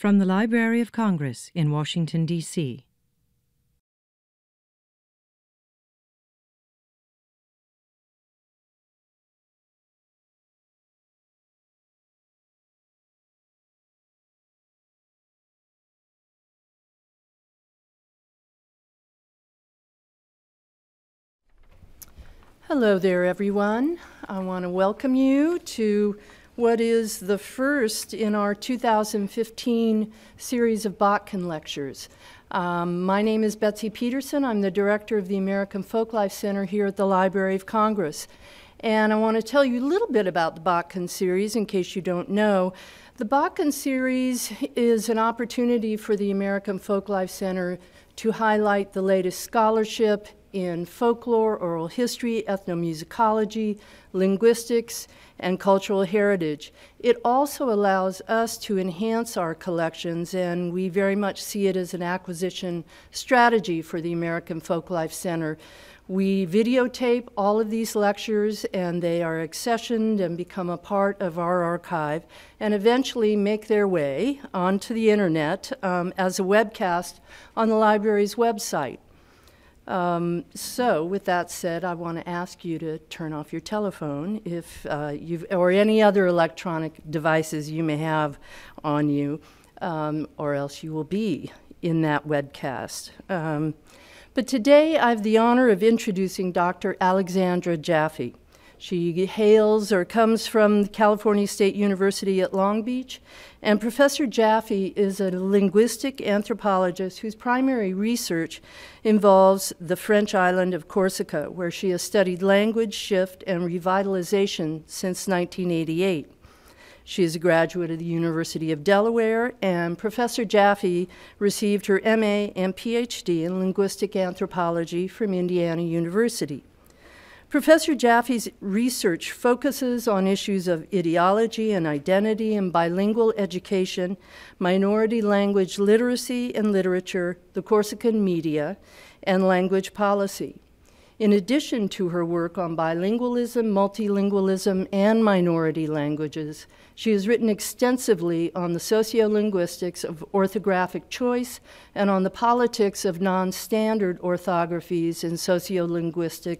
From the Library of Congress in Washington, D.C. Hello there, everyone. I want to welcome you to what is the first in our 2015 series of Botkin lectures. My name is Betsy Peterson. I'm the director of the American Folklife Center here at the Library of Congress. And I want to tell you a little bit about the Botkin series in case you don't know. The Botkin series is an opportunity for the American Folklife Center to highlight the latest scholarship in folklore, oral history, ethnomusicology, linguistics, and cultural heritage. It also allows us to enhance our collections, and we very much see it as an acquisition strategy for the American Folklife Center. We videotape all of these lectures, and they are accessioned and become a part of our archive, and eventually make their way onto the internet as a webcast on the library's website. So with that said, I want to ask you to turn off your telephone if or any other electronic devices you may have on you, or else you will be in that webcast. But today I have the honor of introducing Dr. Alexandra Jaffe. She hails or comes from California State University at Long Beach, and Professor Jaffe is a linguistic anthropologist whose primary research involves the French island of Corsica, where she has studied language shift and revitalization since 1988. She is a graduate of the University of Delaware, and Professor Jaffe received her MA and PhD in linguistic anthropology from Indiana University. Professor Jaffe's research focuses on issues of ideology and identity and bilingual education, minority language literacy and literature, the Corsican media, and language policy. In addition to her work on bilingualism, multilingualism, and minority languages, she has written extensively on the sociolinguistics of orthographic choice and on the politics of non-standard orthographies in sociolinguistic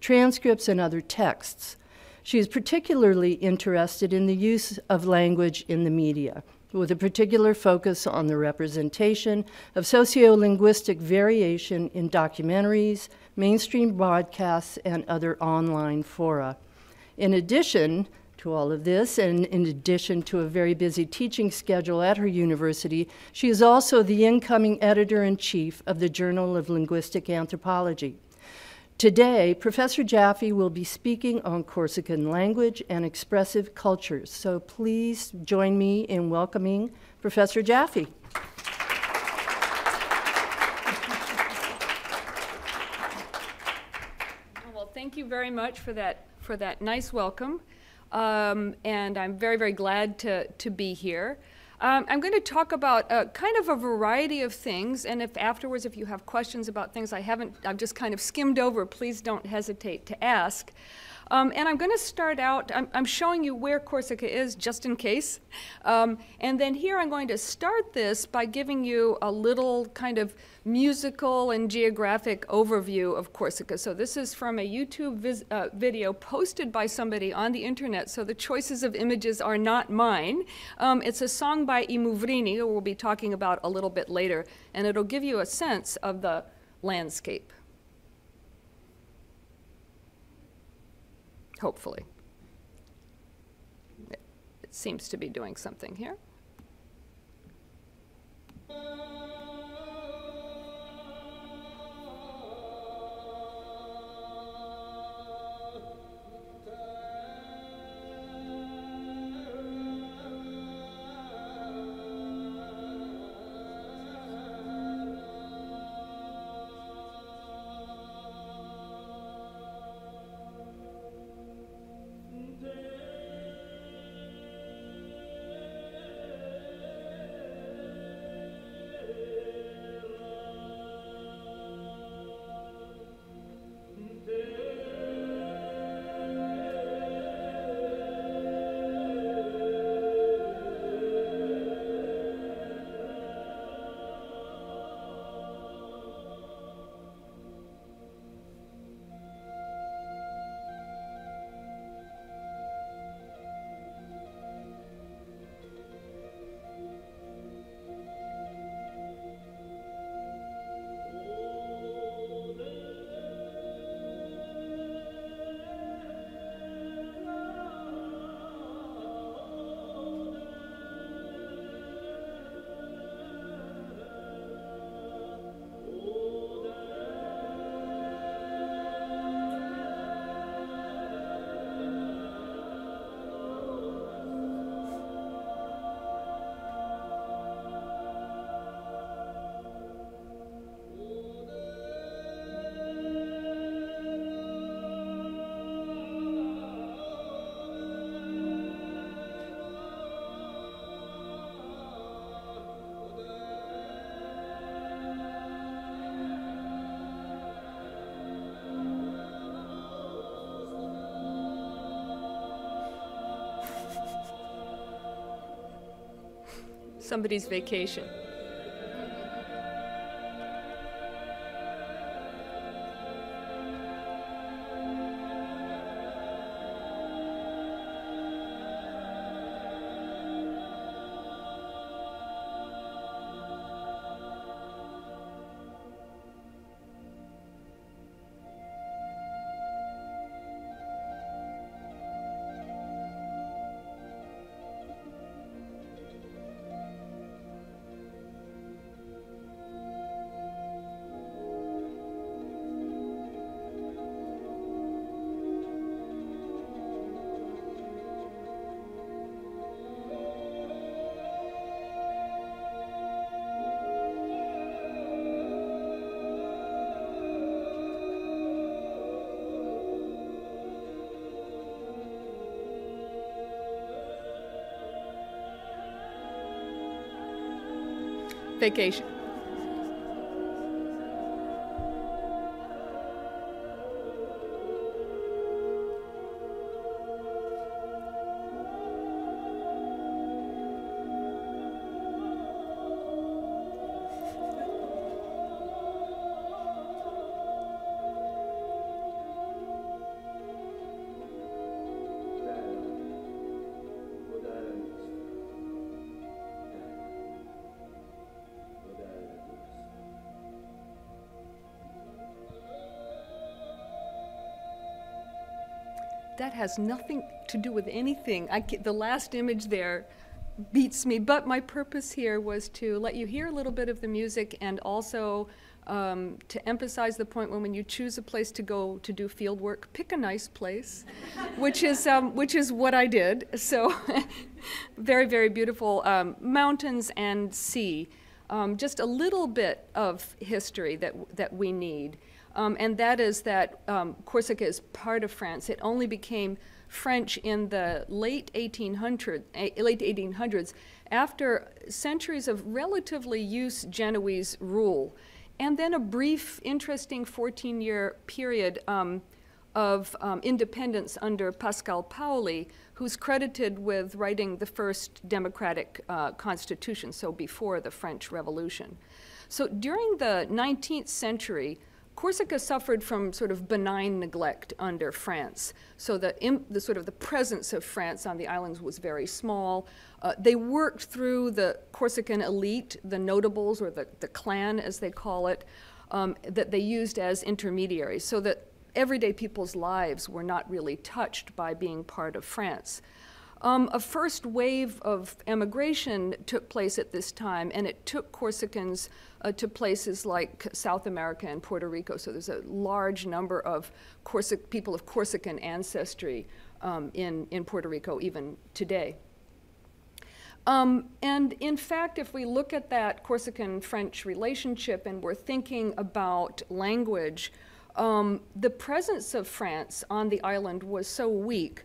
transcripts and other texts. She is particularly interested in the use of language in the media, with a particular focus on the representation of sociolinguistic variation in documentaries, mainstream broadcasts, and other online fora. In addition to all of this, and in addition to a very busy teaching schedule at her university, she is also the incoming editor-in-chief of the Journal of Linguistic Anthropology. Today, Professor Jaffe will be speaking on Corsican language and expressive cultures. So please join me in welcoming Professor Jaffe. Well, thank you very much for that nice welcome. And I'm very, very glad to be here. I'm going to talk about kind of a variety of things, and if afterwards, if you have questions about things I've just kind of skimmed over, please don't hesitate to ask. And I'm going to start out, I'm showing you where Corsica is, just in case. And then here I'm going to start this by giving you a little kind of musical and geographic overview of Corsica. So this is from a YouTube video posted by somebody on the internet, so the choices of images are not mine. It's a song by I Muvrini, who we'll be talking about a little bit later, and it'll give you a sense of the landscape. Hopefully. It seems to be doing something here. somebody's vacation. Vacation. That has nothing to do with anything. The last image there beats me, but my purpose here was to let you hear a little bit of the music and also to emphasize the point when you choose a place to go to do field work, pick a nice place, which is what I did. So very, very beautiful mountains and sea. Just a little bit of history that we need. And that is that Corsica is part of France. It only became French in the late 1800s after centuries of relatively loose Genoese rule, and then a brief, interesting 14-year period of independence under Pascal Paoli, who's credited with writing the first democratic constitution, so before the French Revolution. So during the 19th century, Corsica suffered from sort of benign neglect under France. So the presence of France on the islands was very small. They worked through the Corsican elite, the notables, or the clan as they call it, that they used as intermediaries, so that everyday people's lives were not really touched by being part of France. A first wave of emigration took place at this time, and it took Corsicans to places like South America and Puerto Rico. So there's a large number of people of Corsican ancestry in Puerto Rico even today. And in fact, if we look at that Corsican-French relationship and we're thinking about language, the presence of France on the island was so weak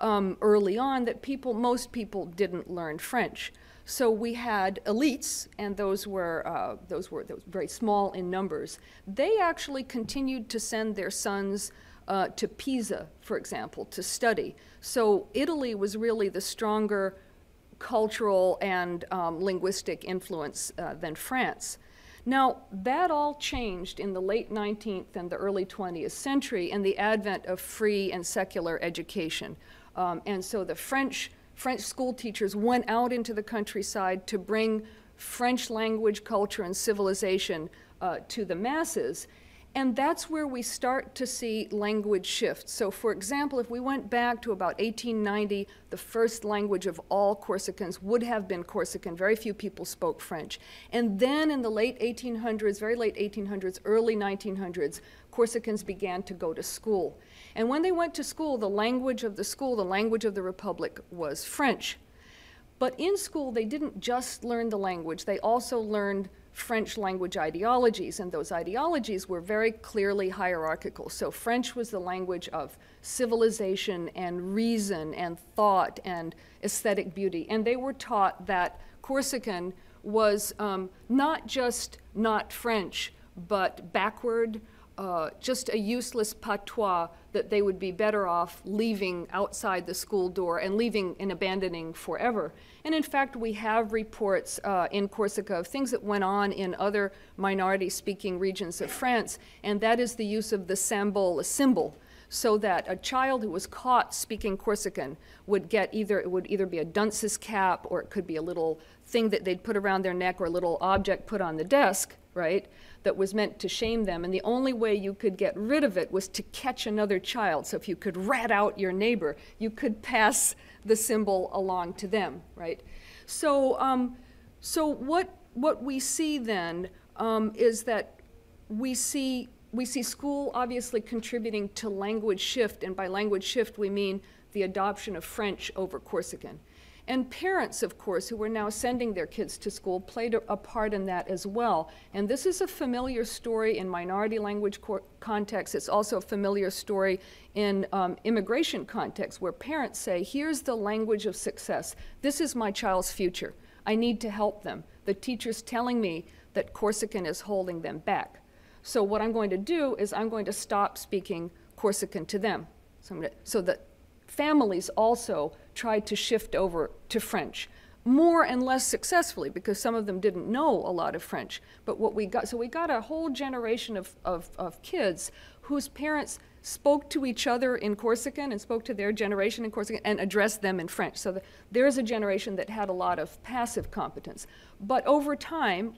early on that most people didn't learn French. So we had elites, and those were very small in numbers. They actually continued to send their sons to Pisa, for example, to study. So Italy was really the stronger cultural and linguistic influence than France. Now, that all changed in the late 19th and the early 20th century and the advent of free and secular education. And so the French school teachers went out into the countryside to bring French language, culture, and civilization to the masses. And that's where we start to see language shifts. So for example, if we went back to about 1890, the first language of all Corsicans would have been Corsican. Very few people spoke French. And then in the late 1800s, very late 1800s, early 1900s, Corsicans began to go to school. And when they went to school, the language of the school, the language of the Republic, was French. But in school, they didn't just learn the language, they also learned French language ideologies, and those ideologies were very clearly hierarchical. So French was the language of civilization and reason and thought and aesthetic beauty. And they were taught that Corsican was not just not French, but backward, just a useless patois that they would be better off leaving outside the school door and leaving and abandoning forever. And in fact, we have reports in Corsica of things that went on in other minority-speaking regions of France, and that is the use of the symbol, a symbol, so that a child who was caught speaking Corsican would get it would either be a dunce's cap, or it could be a little thing that they'd put around their neck, or a little object put on the desk, right, that was meant to shame them. And the only way you could get rid of it was to catch another child. So if you could rat out your neighbor, you could pass the symbol along to them, right? So, so what we see then is that we see school obviously contributing to language shift, and by language shift we mean the adoption of French over Corsican. And parents, of course, who were now sending their kids to school played a part in that as well. And this is a familiar story in minority language context. It's also a familiar story in immigration context, where parents say, here's the language of success. This is my child's future. I need to help them. The teacher's telling me that Corsican is holding them back. So what I'm going to do is I'm going to stop speaking Corsican to them. So that families also tried to shift over to French, more and less successfully, because some of them didn't know a lot of French. But what we got, so we got a whole generation of kids whose parents spoke to each other in Corsican and spoke to their generation in Corsican and addressed them in French. So there's a generation that had a lot of passive competence. But over time,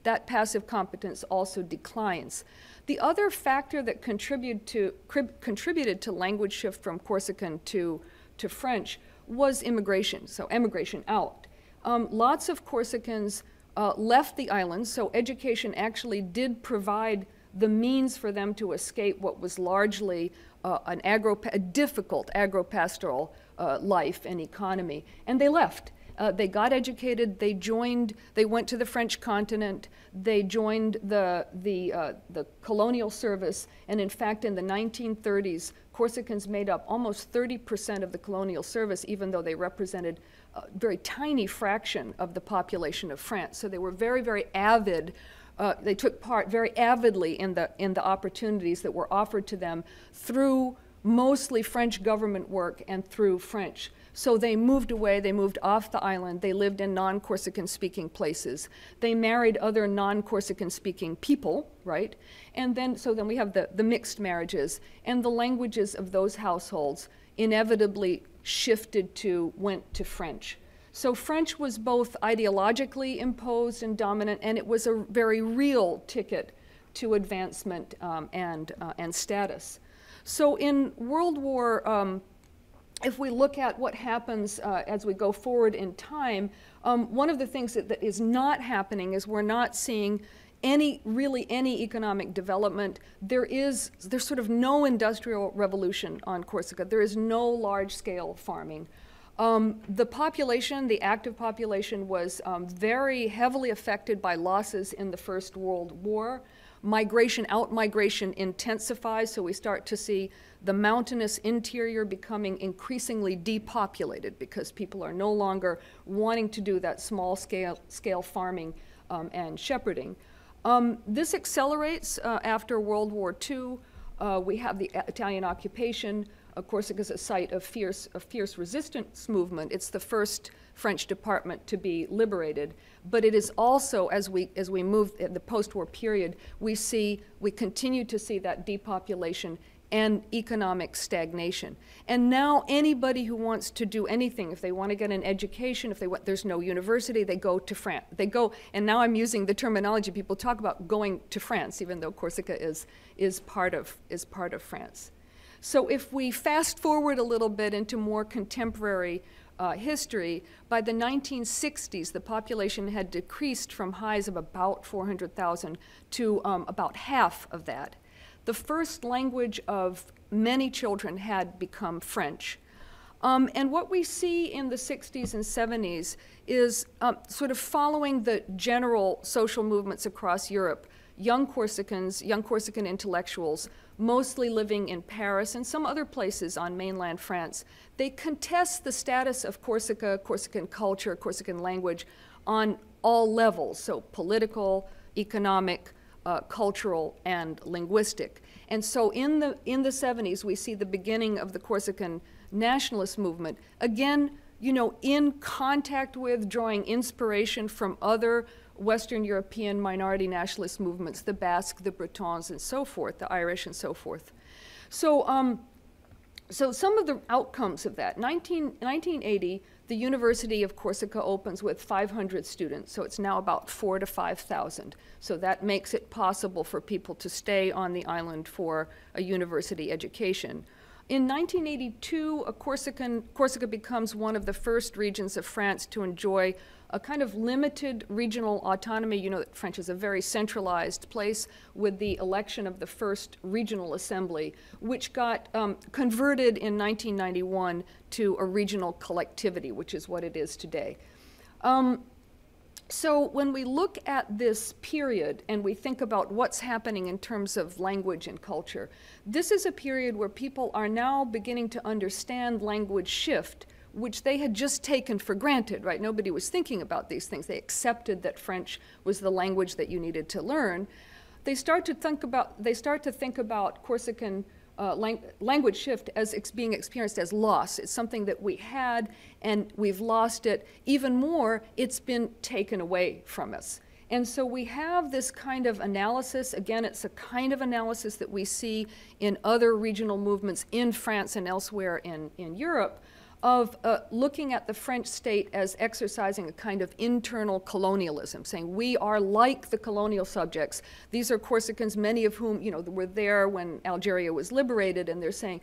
that passive competence also declines. The other factor that contributed to language shift from Corsican to French was immigration, so emigration out. Lots of Corsicans left the island, so education actually did provide the means for them to escape what was largely a difficult agro-pastoral life and economy, and they left. They got educated, they went to the French continent, they joined the colonial service, and in fact in the 1930s, Corsicans made up almost 30% of the colonial service, even though they represented a very tiny fraction of the population of France. So they were very, very avid. They took part very avidly in the opportunities that were offered to them through mostly French government work and through French. So they moved away, they moved off the island, they lived in non-Corsican speaking places. They married other non-Corsican speaking people, right? And then, so then we have the mixed marriages, and the languages of those households inevitably went to French. So French was both ideologically imposed and dominant, and it was a very real ticket to advancement and status. So in World War, if we look at what happens as we go forward in time, one of the things that is not happening is we're not seeing really any economic development. There's sort of no industrial revolution on Corsica. There is no large-scale farming. The population, the active population, was very heavily affected by losses in the First World War. Out-migration intensifies, so we start to see the mountainous interior becoming increasingly depopulated because people are no longer wanting to do that small-scale farming and shepherding. This accelerates after World War II. We have the Italian occupation. Corsica is a site of fierce resistance movement. It's the first French department to be liberated, but it is also, as we move in the post-war period, we continue to see that depopulation and economic stagnation. And now anybody who wants to do anything, if they want to get an education, there's no university, they go to France. And now I'm using the terminology people talk about, going to France, even though Corsica is part of France. So if we fast forward a little bit into more contemporary history, by the 1960s, the population had decreased from highs of about 400,000 to about half of that. The first language of many children had become French. And what we see in the 60s and 70s is sort of following the general social movements across Europe. Young Corsican intellectuals, mostly living in Paris and some other places on mainland France, they contest the status of Corsica, Corsican culture, Corsican language on all levels, so political, economic, cultural and linguistic. And so in the 70s, we see the beginning of the Corsican nationalist movement, again, you know, in contact with, drawing inspiration from other Western European minority nationalist movements, the Basque, the Bretons, and so forth, the Irish, and so forth. So, so some of the outcomes of that, 1980, the University of Corsica opens with 500 students, so it's now about 4,000 to 5,000. So that makes it possible for people to stay on the island for a university education. In 1982, Corsica becomes one of the first regions of France to enjoy a kind of limited regional autonomy. You know that French is a very centralized place, with the election of the first regional assembly, which got converted in 1991 to a regional collectivity, which is what it is today. So when we look at this period and we think about what's happening in terms of language and culture, this is a period where people are now beginning to understand language shift, which they had just taken for granted, right? Nobody was thinking about these things. They accepted that French was the language that you needed to learn. They start to think about Corsican language shift as being experienced as loss. It's something that we had and we've lost it. Even more, it's been taken away from us. And so we have this kind of analysis. Again, it's a kind of analysis that we see in other regional movements in France and elsewhere in Europe, of looking at the French state as exercising a kind of internal colonialism, saying we are like the colonial subjects. These are Corsicans, many of whom, you know, were there when Algeria was liberated, and they're saying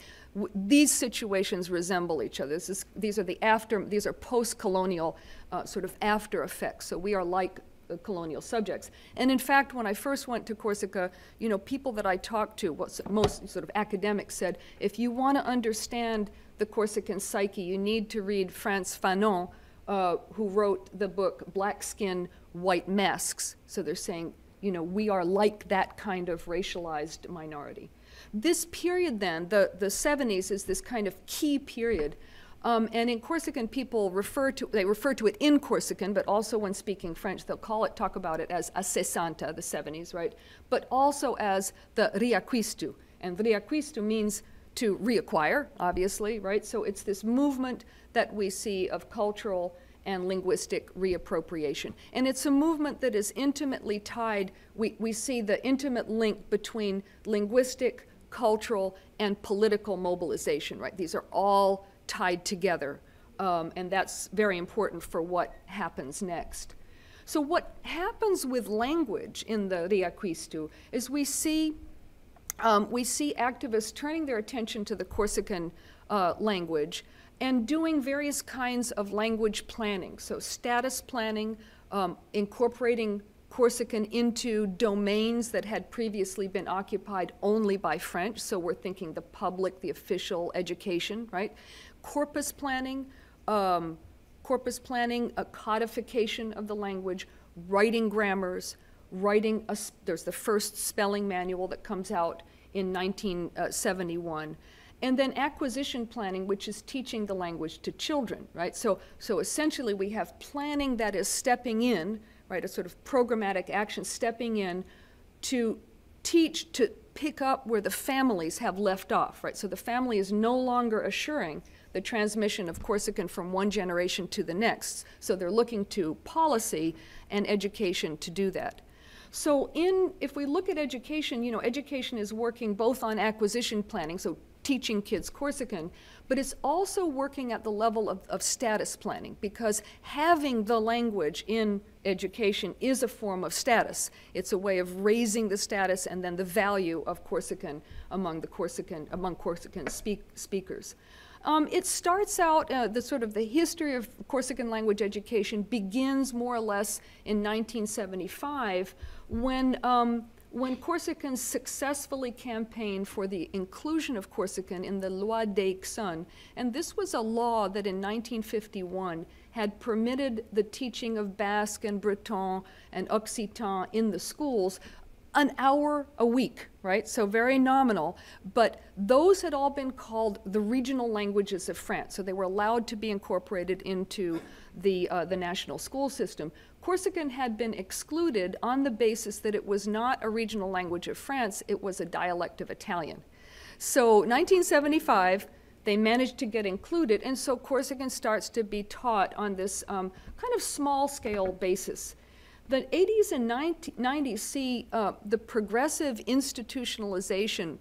these situations resemble each other. These are post-colonial sort of after effects. So we are like colonial subjects. And in fact, when I first went to Corsica, you know, people that I talked to, most sort of academics said, if you want to understand the Corsican psyche, you need to read Frantz Fanon, who wrote the book Black Skin, White Masks. So they're saying, you know, we are like that kind of racialized minority. This period then, the 70s, is this kind of key period. And in Corsican, people refer to it in Corsican, but also when speaking French, they'll talk about it as a sessanta, the 70s, right? But also as the riacquisto. And riacquisto means to reacquire, obviously, right? So it's this movement that we see of cultural and linguistic reappropriation. And it's a movement that is intimately tied. We see the intimate link between linguistic, cultural, and political mobilization, right? These are all tied together, and that's very important for what happens next. So what happens with language in the riacquisto is we see activists turning their attention to the Corsican language and doing various kinds of language planning. So status planning, incorporating Corsican into domains that had previously been occupied only by French. So we're thinking the public, the official education, right? Corpus planning, a codification of the language, writing grammars, there's the first spelling manual that comes out in 1971. And then acquisition planning, which is teaching the language to children, right? So essentially we have planning that is stepping in, right, a sort of programmatic action stepping in to teach, to pick up where the families have left off, right? So the family is no longer assuring the transmission of Corsican from one generation to the next. So they're looking to policy and education to do that. So if we look at education, you know, education is working both on acquisition planning, so teaching kids Corsican, but it's also working at the level of status planning, because having the language in education is a form of status. It's a way of raising the status and then the value of Corsican among Corsican speakers. It starts out, the history of Corsican language education begins more or less in 1975 when Corsicans successfully campaigned for the inclusion of Corsican in the Loi d'Aix-en. And this was a law that in 1951 had permitted the teaching of Basque and Breton and Occitan in the schools an hour a week, right? So very nominal. But those had all been called the regional languages of France. So they were allowed to be incorporated into the national school system. Corsican had been excluded on the basis that it was not a regional language of France, it was a dialect of Italian. So 1975, they managed to get included, and so Corsican starts to be taught on this kind of small-scale basis. The 80s and 90s see the progressive institutionalization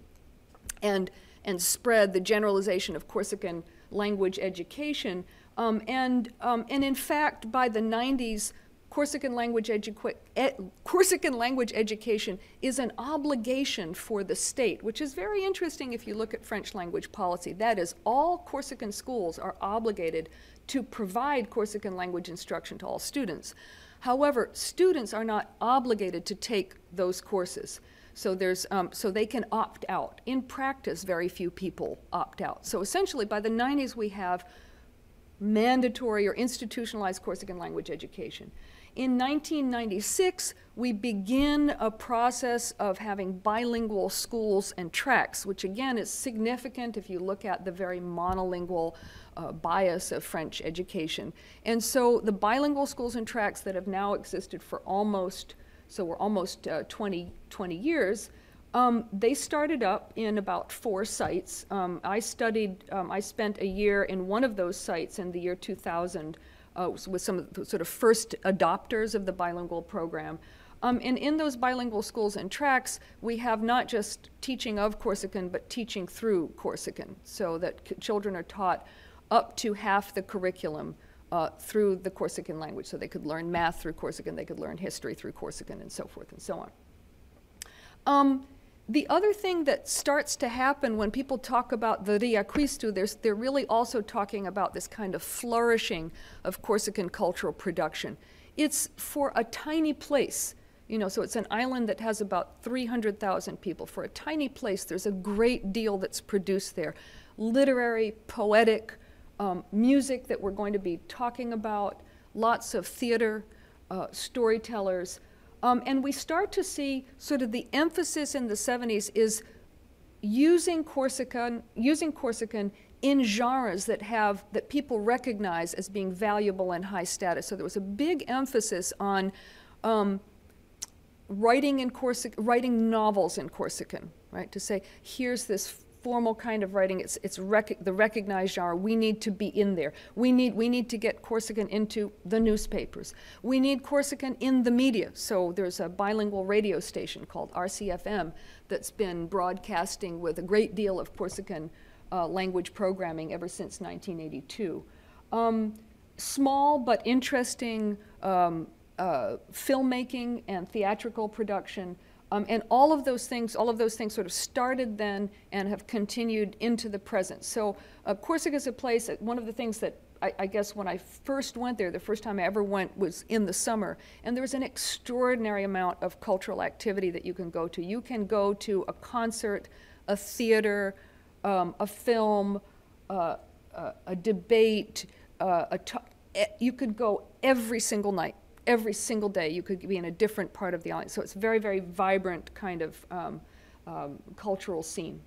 and spread, the generalization of Corsican language education, and in fact, by the 90s, Corsican language education is an obligation for the state, which is very interesting if you look at French language policy. That is, all Corsican schools are obligated to provide Corsican language instruction to all students. However, students are not obligated to take those courses. So they can opt out. In practice, very few people opt out. So essentially, by the 90s, we have mandatory or institutionalized Corsican language education. In 1996, we begin a process of having bilingual schools and tracks, which again is significant if you look at the very monolingual bias of French education. And so the bilingual schools and tracks that have now existed for almost 20 years, they started up in about 4 sites. I spent a year in one of those sites in the year 2000 with some of the sort of first adopters of the bilingual program. And in those bilingual schools and tracks, we have not just teaching of Corsican, but teaching through Corsican, so that children are taught up to half the curriculum through the Corsican language. So they could learn math through Corsican, they could learn history through Corsican, and so forth and so on. The other thing that starts to happen when people talk about the riacquisto, they're really also talking about this kind of flourishing of Corsican cultural production. It's for a tiny place, you know, so it's an island that has about 300,000 people. For a tiny place, there's a great deal that's produced there. Literary, poetic, music that we're going to be talking about, lots of theater, storytellers. And we start to see sort of the emphasis in the 70s is using Corsican in genres that people recognize as being valuable and high status. So there was a big emphasis on writing novels in Corsican, right? To say, here's this formal kind of writing, it's the recognized genre. We need to be in there. We need to get Corsican into the newspapers. We need Corsican in the media. So there's a bilingual radio station called RCFM that's been broadcasting with a great deal of Corsican language programming ever since 1982. Small but interesting filmmaking and theatrical production. And all of those things sort of started then and have continued into the present. So Corsica is a place, one of the things that I guess when I first went there, the first time I ever went was in the summer, and there's an extraordinary amount of cultural activity that you can go to. You can go to a concert, a theater, a film, a debate, you could go every single night. Every single day you could be in a different part of the island. So it's a very, very vibrant kind of cultural scene.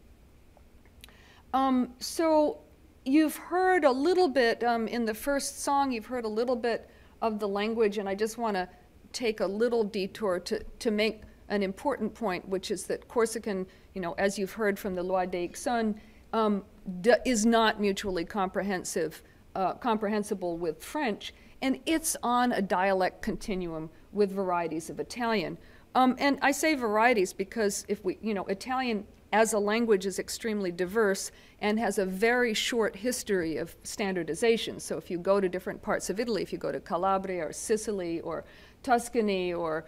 So you've heard a little bit, in the first song, you've heard a little bit of the language, and I just want to take a little detour to make an important point, which is that Corsican, you know, as you've heard from the Loi d'Ixelles, is not mutually comprehensible with French. And it's on a dialect continuum with varieties of Italian. And I say varieties because Italian as a language is extremely diverse and has a very short history of standardization. So if you go to different parts of Italy, if you go to Calabria or Sicily or Tuscany or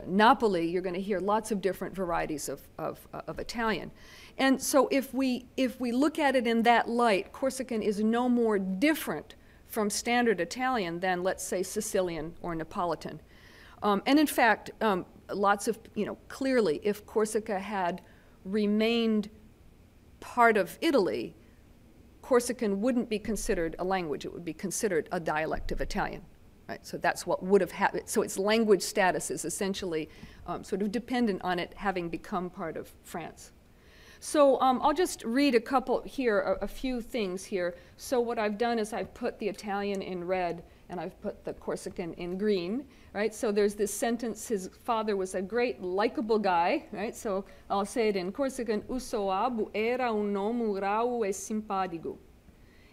Napoli, you're going to hear lots of different varieties of Italian. And so if we look at it in that light, Corsican is no more different from standard Italian than, let's say, Sicilian or Neapolitan. And in fact, clearly, if Corsica had remained part of Italy, Corsican wouldn't be considered a language. It would be considered a dialect of Italian. right? So that's what would have happened. So its language status is essentially sort of dependent on it having become part of France. So I'll just read a couple here, a few things here. So what I've done is I've put the Italian in red and I've put the Corsican in green, right? So there's this sentence, his father was a great, likable guy, right? So I'll say it in Corsican, "O suo abu era un uomo rauo e simpatico."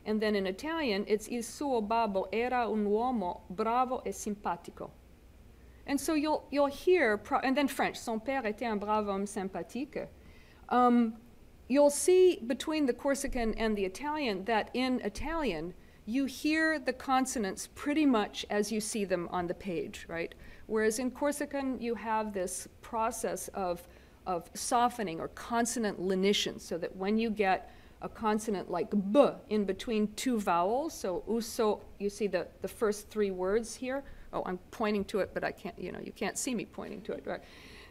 And then in Italian, it's "Il suo babbo era un uomo bravo e simpatico." And so you'll hear, and then French, "Son père était un brave homme sympathique." You'll see between the Corsican and the Italian that in Italian, you hear the consonants pretty much as you see them on the page, right? Whereas in Corsican, you have this process of softening or consonant lenition, so that when you get a consonant like b in between two vowels, so uso, you see the first three words here. Oh, I'm pointing to it, but I can't, you can't see me pointing to it, right?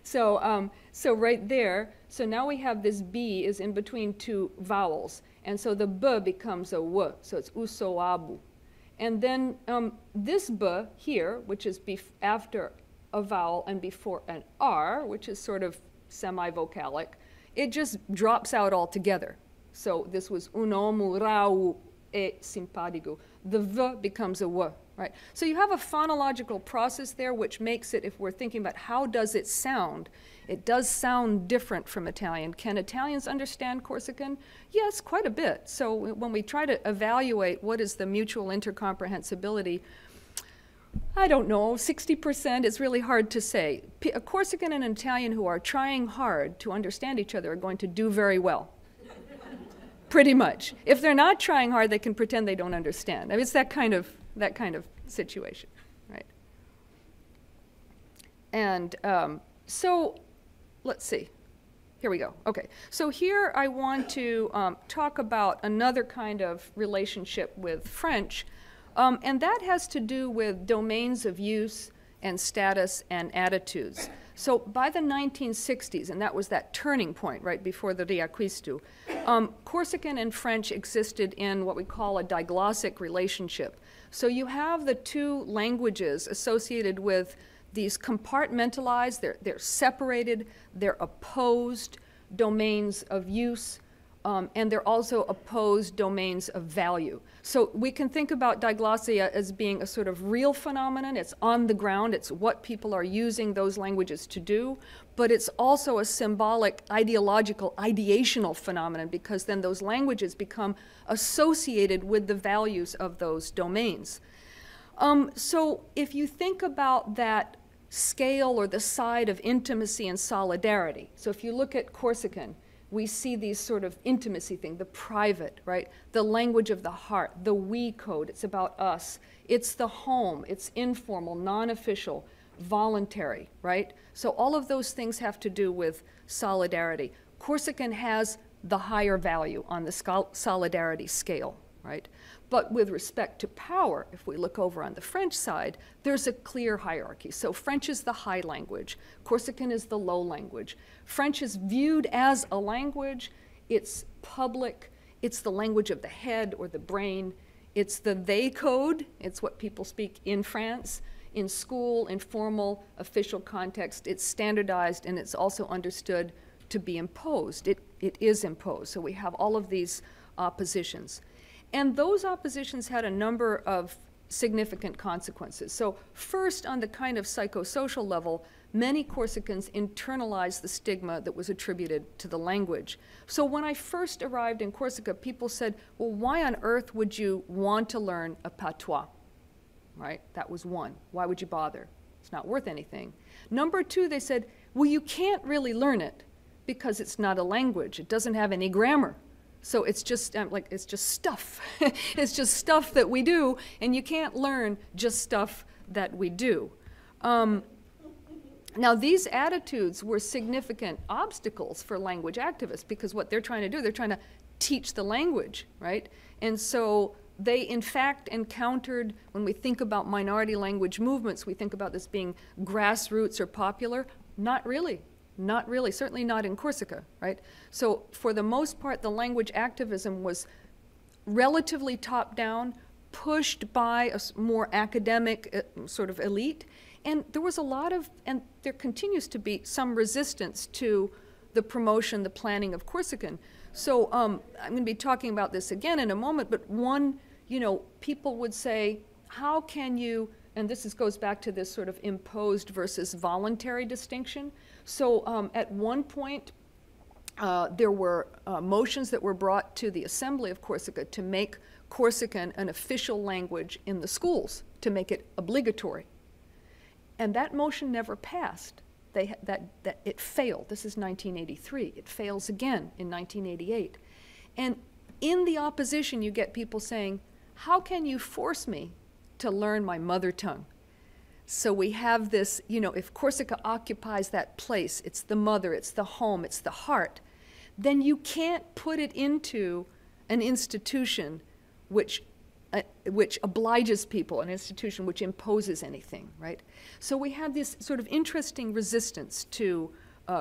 So, so right there, so now we have this B is in between two vowels. And so the B becomes a W, so it's uso abu. And then this B here, which is after a vowel and before an R, which is sort of semi-vocalic, it just drops out altogether. So this was un uomo rauo e simpatico. The V becomes a W. Right. So you have a phonological process there which makes it, if we're thinking about how does it sound, it does sound different from Italian. Can Italians understand Corsican? Yes, quite a bit. So when we try to evaluate what is the mutual intercomprehensibility, I don't know, 60%, it's really hard to say. A Corsican and an Italian who are trying hard to understand each other are going to do very well. Pretty much. If they're not trying hard, they can pretend they don't understand. I mean, it's that kind of situation, right? And so let's see. Here we go. Okay. So here I want to talk about another kind of relationship with French, and that has to do with domains of use and status and attitudes. So by the 1960s, and that was that turning point right before the Riacquisto, Corsican and French existed in what we call a diglossic relationship. So you have the two languages associated with these compartmentalized, they're separated, they're opposed domains of use, and they're also opposed domains of value. So we can think about diglossia as being a sort of real phenomenon. It's on the ground. It's what people are using those languages to do. But it's also a symbolic, ideological, ideational phenomenon, because then those languages become associated with the values of those domains. So if you think about that scale or the side of intimacy and solidarity, so if you look at Corsican, we see these sort of intimacy thing, the private, right? The language of the heart, the we code, it's about us. It's the home, it's informal, non-official, voluntary, right? So all of those things have to do with solidarity. Corsican has the higher value on the solidarity scale, right? But with respect to power, if we look over on the French side, there's a clear hierarchy. So French is the high language, Corsican is the low language. French is viewed as a language, it's public, it's the language of the head or the brain, it's the they code, it's what people speak in France, in school, in formal, official context, it's standardized and it's also understood to be imposed. It is imposed, so we have all of these oppositions. And those oppositions had a number of significant consequences. So first, on the kind of psychosocial level, many Corsicans internalized the stigma that was attributed to the language. So when I first arrived in Corsica, people said, well, why on earth would you want to learn a patois? Right? That was one. Why would you bother? It's not worth anything. Number two, they said, well, you can't really learn it because it's not a language. It doesn't have any grammar. So it's just it's just stuff. It's just stuff that we do, and you can't learn just stuff that we do. Now, these attitudes were significant obstacles for language activists, because what they're trying to do, they're trying to teach the language, right? And so they, in fact, encountered, when we think about minority language movements, we think about this being grassroots or popular. Not really. Not really, certainly not in Corsica, right? So for the most part, the language activism was relatively top-down, pushed by a more academic sort of elite. And there was a lot of, and there continues to be some resistance to the promotion, the planning of Corsican. So I'm going to be talking about this again in a moment, but one, people would say, how can you, and this goes back to this sort of imposed versus voluntary distinction. So at one point, there were motions that were brought to the Assembly of Corsica to make Corsican an official language in the schools, to make it obligatory. And that motion never passed. It failed. This is 1983. It fails again in 1988. And in the opposition, you get people saying, how can you force me to learn my mother tongue? So we have this, if Corsica occupies that place, it's the mother, it's the home, it's the heart, then you can't put it into an institution which obliges people, an institution which imposes anything, right? So we have this sort of interesting resistance to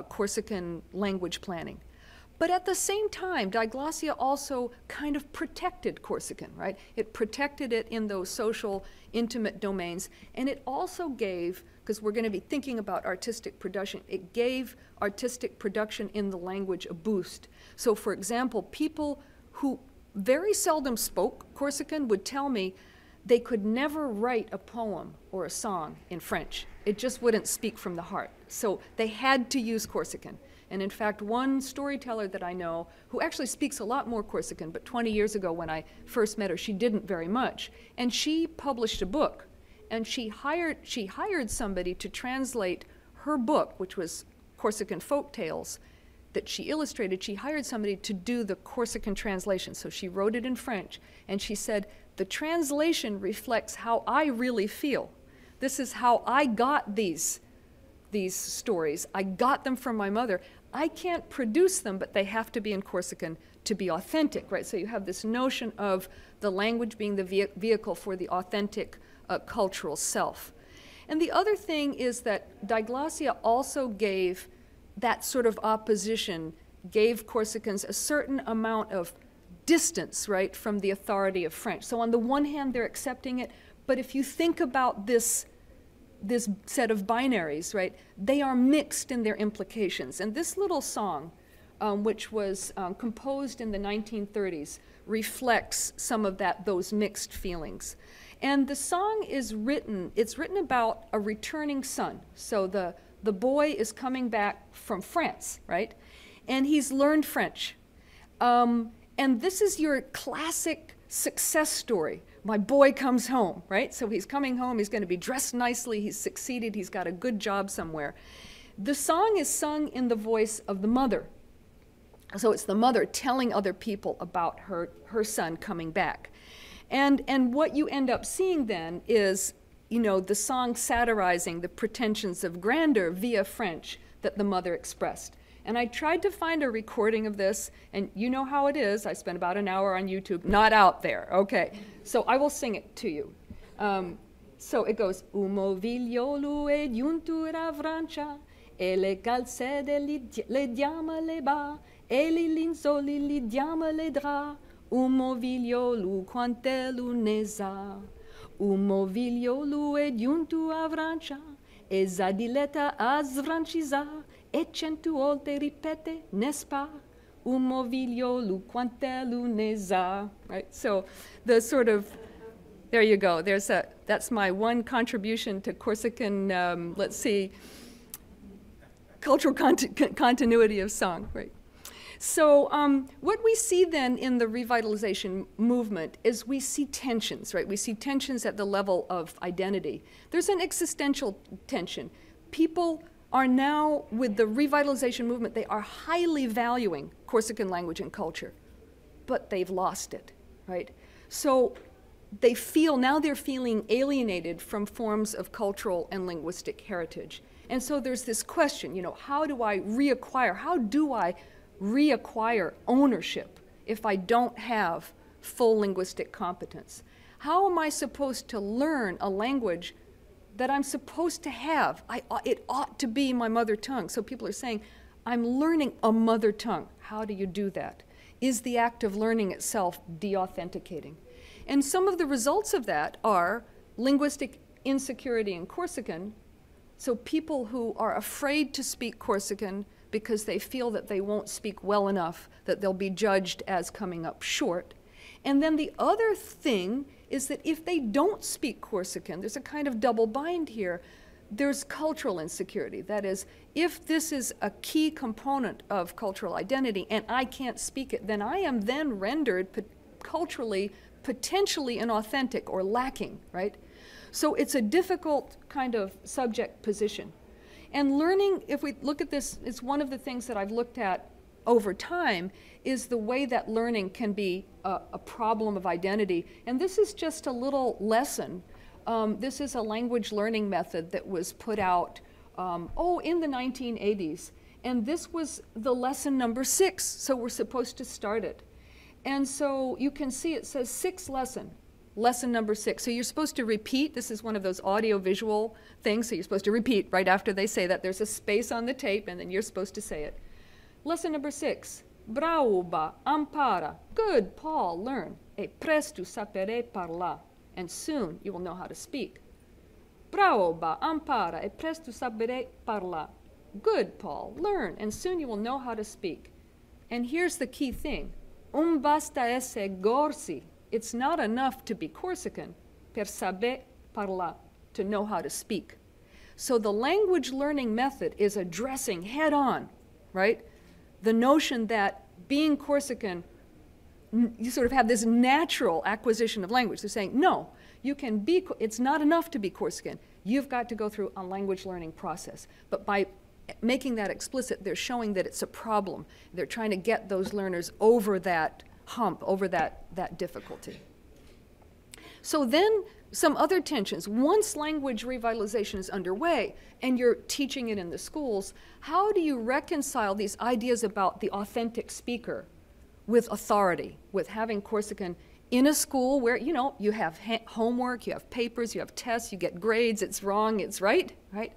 Corsican language planning. But at the same time, diglossia also kind of protected Corsican, right? It protected it in those social, intimate domains, and it also gave, because we're going to be thinking about artistic production, it gave artistic production in the language a boost. So for example, people who very seldom spoke Corsican would tell me they could never write a poem or a song in French. It just wouldn't speak from the heart. So they had to use Corsican. And in fact, one storyteller that I know, who actually speaks a lot more Corsican, but 20 years ago when I first met her, she didn't very much. And she published a book. And she hired somebody to translate her book, which was Corsican folk tales, that she illustrated. She hired somebody to do the Corsican translation. So she wrote it in French. And she said, the translation reflects how I really feel. This is how I got these stories. I got them from my mother. I can't produce them, but they have to be in Corsican to be authentic, right? So you have this notion of the language being the vehicle for the authentic cultural self. And the other thing is that diglossia also gave that sort of opposition, gave Corsicans a certain amount of distance, right, from the authority of French. So on the one hand, they're accepting it, but if you think about this set of binaries, right, they are mixed in their implications. And this little song, which was composed in the 1930s, reflects some of those mixed feelings. And the song is it's written about a returning son. So the boy is coming back from France, right? And he's learned French. And this is your classic success story. My boy comes home, right? So he's coming home, he's going to be dressed nicely, he's succeeded, he's got a good job somewhere. The song is sung in the voice of the mother. So it's the mother telling other people about her son coming back. And what you end up seeing then is, the song satirizing the pretensions of grandeur via French that the mother expressed. And I tried to find a recording of this, and you know how it is. I spent about an hour on YouTube, not out there. Okay, so I will sing it to you. So it goes, Umo vigliolo e giuntura Francia, e le calzede le diama le ba, e li linzoli li diama le dra, umo vigliolo quantelu ne sa. Umo vigliolo e giuntura Francia, e zadileta a sfrancisa, e 100 volte ripete, n'est-ce pas? Umo vigliolo quantelu ne sa. Right? So the sort of, there you go. That's my one contribution to Corsican, let's see, cultural continuity of song. Right? So what we see then in the revitalization movement is we see tensions, right? We see tensions at the level of identity. There's an existential tension. People are now, with the revitalization movement, they are highly valuing Corsican language and culture, but they've lost it, right? So they're feeling alienated from forms of cultural and linguistic heritage. And so there's this question, how do I reacquire ownership if I don't have full linguistic competence? How am I supposed to learn a language that I'm supposed to have? It ought to be my mother tongue. So people are saying, I'm learning a mother tongue. How do you do that? Is the act of learning itself de-authenticating? And some of the results of that are linguistic insecurity in Corsican. So people who are afraid to speak Corsican because they feel that they won't speak well enough, that they'll be judged as coming up short. And then the other thing is that if they don't speak Corsican, there's a kind of double bind here. There's cultural insecurity. That is, if this is a key component of cultural identity and I can't speak it, then I am then rendered culturally potentially inauthentic or lacking, right? So it's a difficult kind of subject position. And learning, if we look at this, it's one of the things that I've looked at over time, is the way that learning can be a problem of identity. And this is just a little lesson. This is a language learning method that was put out, in the 1980s. And this was the lesson number 6, so we're supposed to start it. And so you can see it says 6th lesson. Lesson number 6. So you're supposed to repeat. This is one of those audio-visual things. So you're supposed to repeat right after they say that. There's a space on the tape, and then you're supposed to say it. Lesson number 6. Brauba, impara. Good, Paul, learn. E presto sapere parlar. And soon you will know how to speak. Brauba, impara. E presto sapere parlar. Good, Paul, learn. And soon you will know how to speak. And here's the key thing. Basta essere gorsi. It's not enough to be Corsican, per saber parlar, to know how to speak. So the language learning method is addressing head on, right, the notion that being Corsican, you sort of have this natural acquisition of language. They're saying, no, you can be, it's not enough to be Corsican. You've got to go through a language learning process. But by making that explicit, they're showing that it's a problem. They're trying to get those learners over that hump, over that difficulty. So then some other tensions. Once language revitalization is underway and you're teaching it in the schools, how do you reconcile these ideas about the authentic speaker with authority, with having Corsican in a school where, you know, you have homework, you have papers, you have tests, you get grades, it's wrong, it's right, right?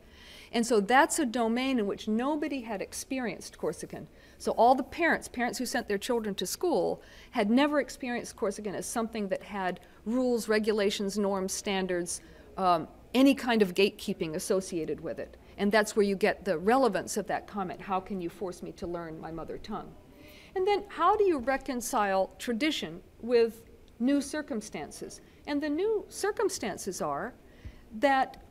And so that's a domain in which nobody had experienced Corsican. So all the parents who sent their children to school, had never experienced Corsican as something that had rules, regulations, norms, standards, any kind of gatekeeping associated with it. And that's where you get the relevance of that comment, how can you force me to learn my mother tongue? And then how do you reconcile tradition with new circumstances? And the new circumstances are that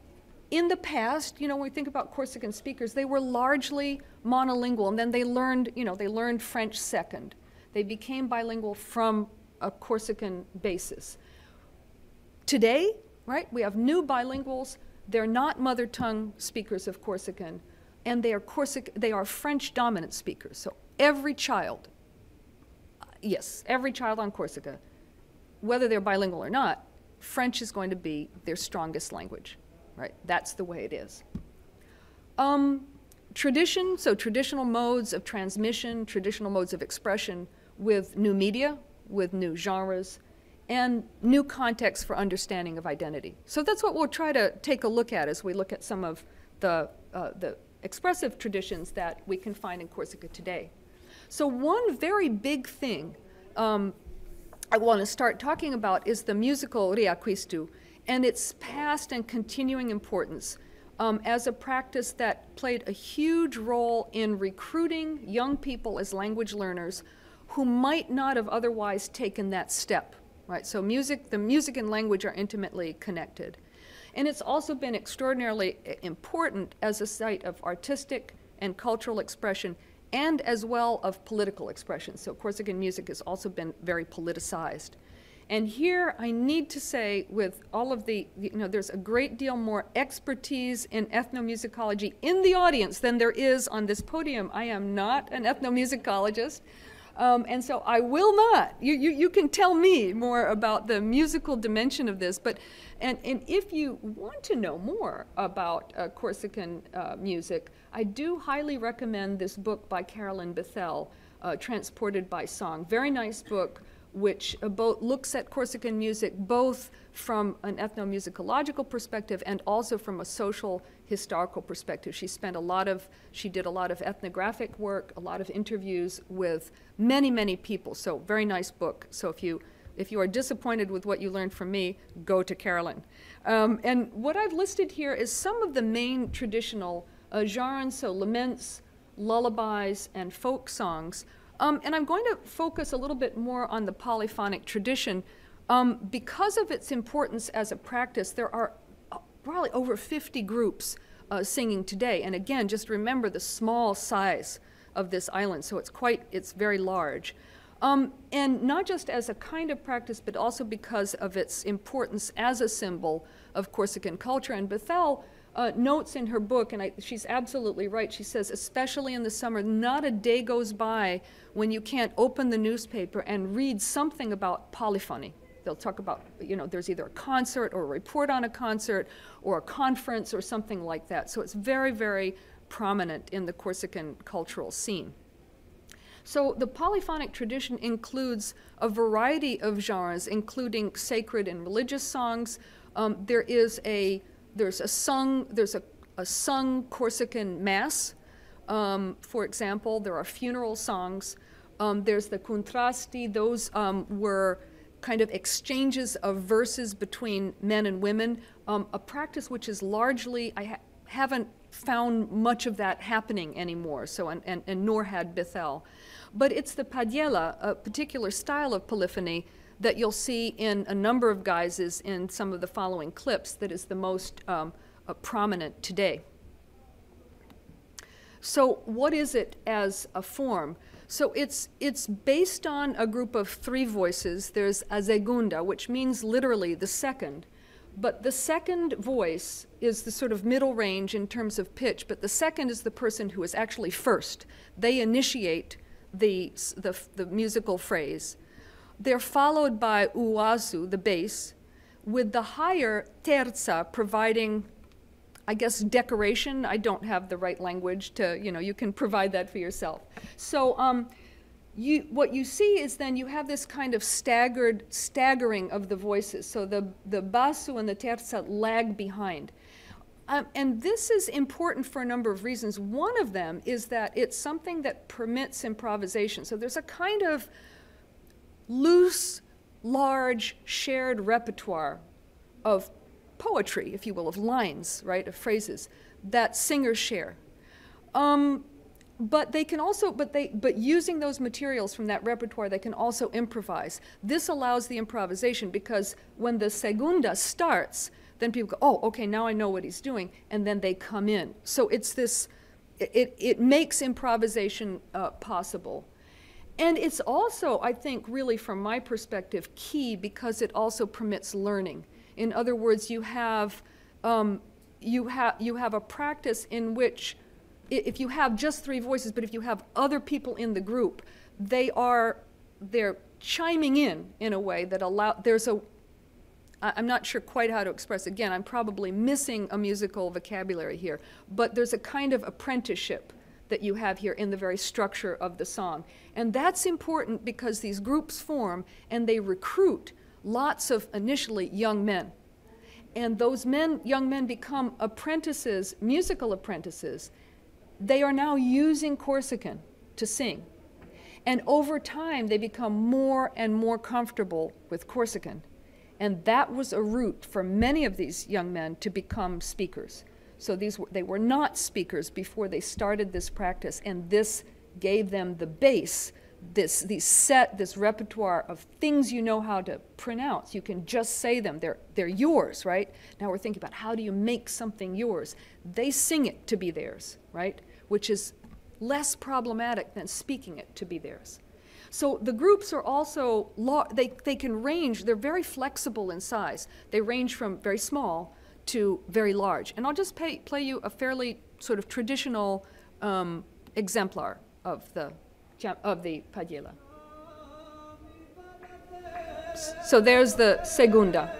in the past, you know, when we think about Corsican speakers, they were largely monolingual, and then they learned, you know, they learned French second. They became bilingual from a Corsican basis. Today, right, we have new bilinguals. They're not mother tongue speakers of Corsican, and they are French dominant speakers. So every child, yes, every child on Corsica, whether they're bilingual or not, French is going to be their strongest language. Right? That's the way it is. Tradition, so traditional modes of transmission, traditional modes of expression with new media, with new genres, and new contexts for understanding of identity. So that's what we'll try to take a look at as we look at some of the expressive traditions that we can find in Corsica today. So one very big thing I want to start talking about is the musical riacquisto, and its past and continuing importance as a practice that played a huge role in recruiting young people as language learners who might not have otherwise taken that step, right? So the music and language are intimately connected. And it's also been extraordinarily important as a site of artistic and cultural expression, and as well of political expression. So Corsican music has also been very politicized. And here I need to say, with all of the, you know, there's a great deal more expertise in ethnomusicology in the audience than there is on this podium. I am not an ethnomusicologist, and so I will not. You can tell me more about the musical dimension of this, but, and if you want to know more about Corsican music, I do highly recommend this book by Carolyn Bethel, Transported by Song. Very nice book, which both looks at Corsican music both from an ethnomusicological perspective and also from a social historical perspective. She did a lot of ethnographic work, a lot of interviews with many, many people. So very nice book. So if you are disappointed with what you learned from me, go to Carolyn. And what I've listed here is some of the main traditional genres, so laments, lullabies, and folk songs. And I'm going to focus a little bit more on the polyphonic tradition. Because of its importance as a practice, there are probably over 50 groups singing today. And again, just remember the small size of this island, so it's very large. And not just as a kind of practice, but also because of its importance as a symbol of Corsican culture. And Bethel notes in her book, and she's absolutely right, she says, especially in the summer, not a day goes by when you can't open the newspaper and read something about polyphony. They'll talk about, there's either a concert or a report on a concert or a conference or something like that. So it's very, very prominent in the Corsican cultural scene. So the polyphonic tradition includes a variety of genres, including sacred and religious songs. There's a sung Corsican mass. For example, there are funeral songs. There's the contrasti. Those were kind of exchanges of verses between men and women, a practice which is largely, I haven't found much of that happening anymore, so, and nor had Bethel. But it's the paghjella, a particular style of polyphony that you'll see in a number of guises in some of the following clips that is the most prominent today. So what is it as a form? So it's based on a group of 3 voices. There's a Segunda, which means literally the second. But the second voice is the sort of middle range in terms of pitch, but the second is the person who is actually first. They initiate the musical phrase. They're followed by uazu, the bass, with the higher terza providing, I guess, decoration. I don't have the right language to, you can provide that for yourself. So what you see is then you have this kind of staggering of the voices. So the basso and the terza lag behind. And this is important for a number of reasons. One of them is that it's something that permits improvisation. So there's a kind of loose, large, shared repertoire of poetry, if you will, of lines, right, of phrases that singers share. But they can also, but using those materials from that repertoire, they can also improvise. This allows the improvisation because when the segunda starts, then people go, oh, okay, now I know what he's doing, and then they come in. So it's this, it makes improvisation possible. And it's also, I think, really from my perspective, key because it also permits learning. In other words, you have a practice in which, if you have just 3 voices, but if you have other people in the group, they're chiming in a way that I'm not sure quite how to express. Again, I'm probably missing a musical vocabulary here, but there's a kind of apprenticeship that you have here in the very structure of the song. And that's important because these groups form and they recruit lots of initially young men. And those young men become apprentices, musical apprentices. They are now using Corsican to sing. And over time, they become more and more comfortable with Corsican. And that was a route for many of these young men to become speakers. So they were not speakers before they started this practice, and this gave them the base, this repertoire of things you know how to pronounce. You can just say them. They're yours, right? Now we're thinking about how do you make something yours? They sing it to be theirs, right? Which is less problematic than speaking it to be theirs. So the groups are also, they can range, they're very flexible in size. They range from very small to very large. And I'll just play you a fairly sort of traditional exemplar of the paghjella. So there's the Segunda.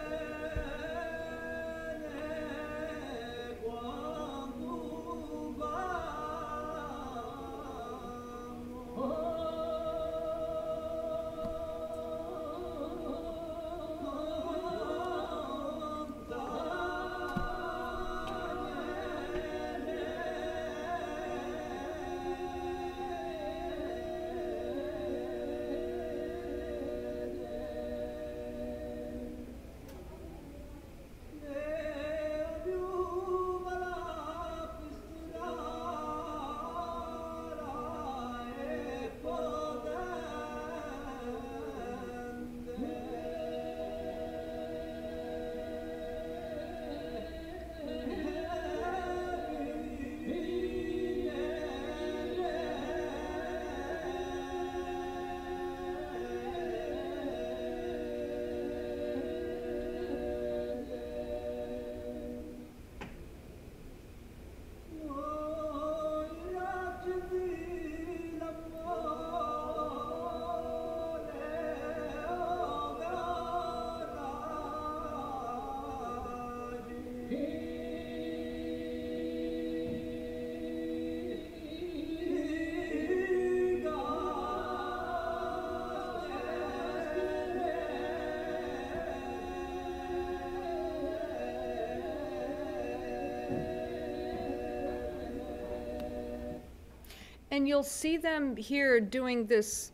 and you'll see them here doing this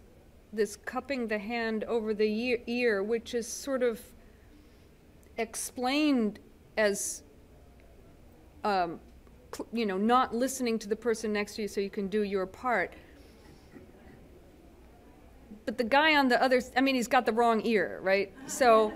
cupping the hand over the ear, which is sort of explained as not listening to the person next to you so you can do your part. But the guy on the other, he's got the wrong ear, right? So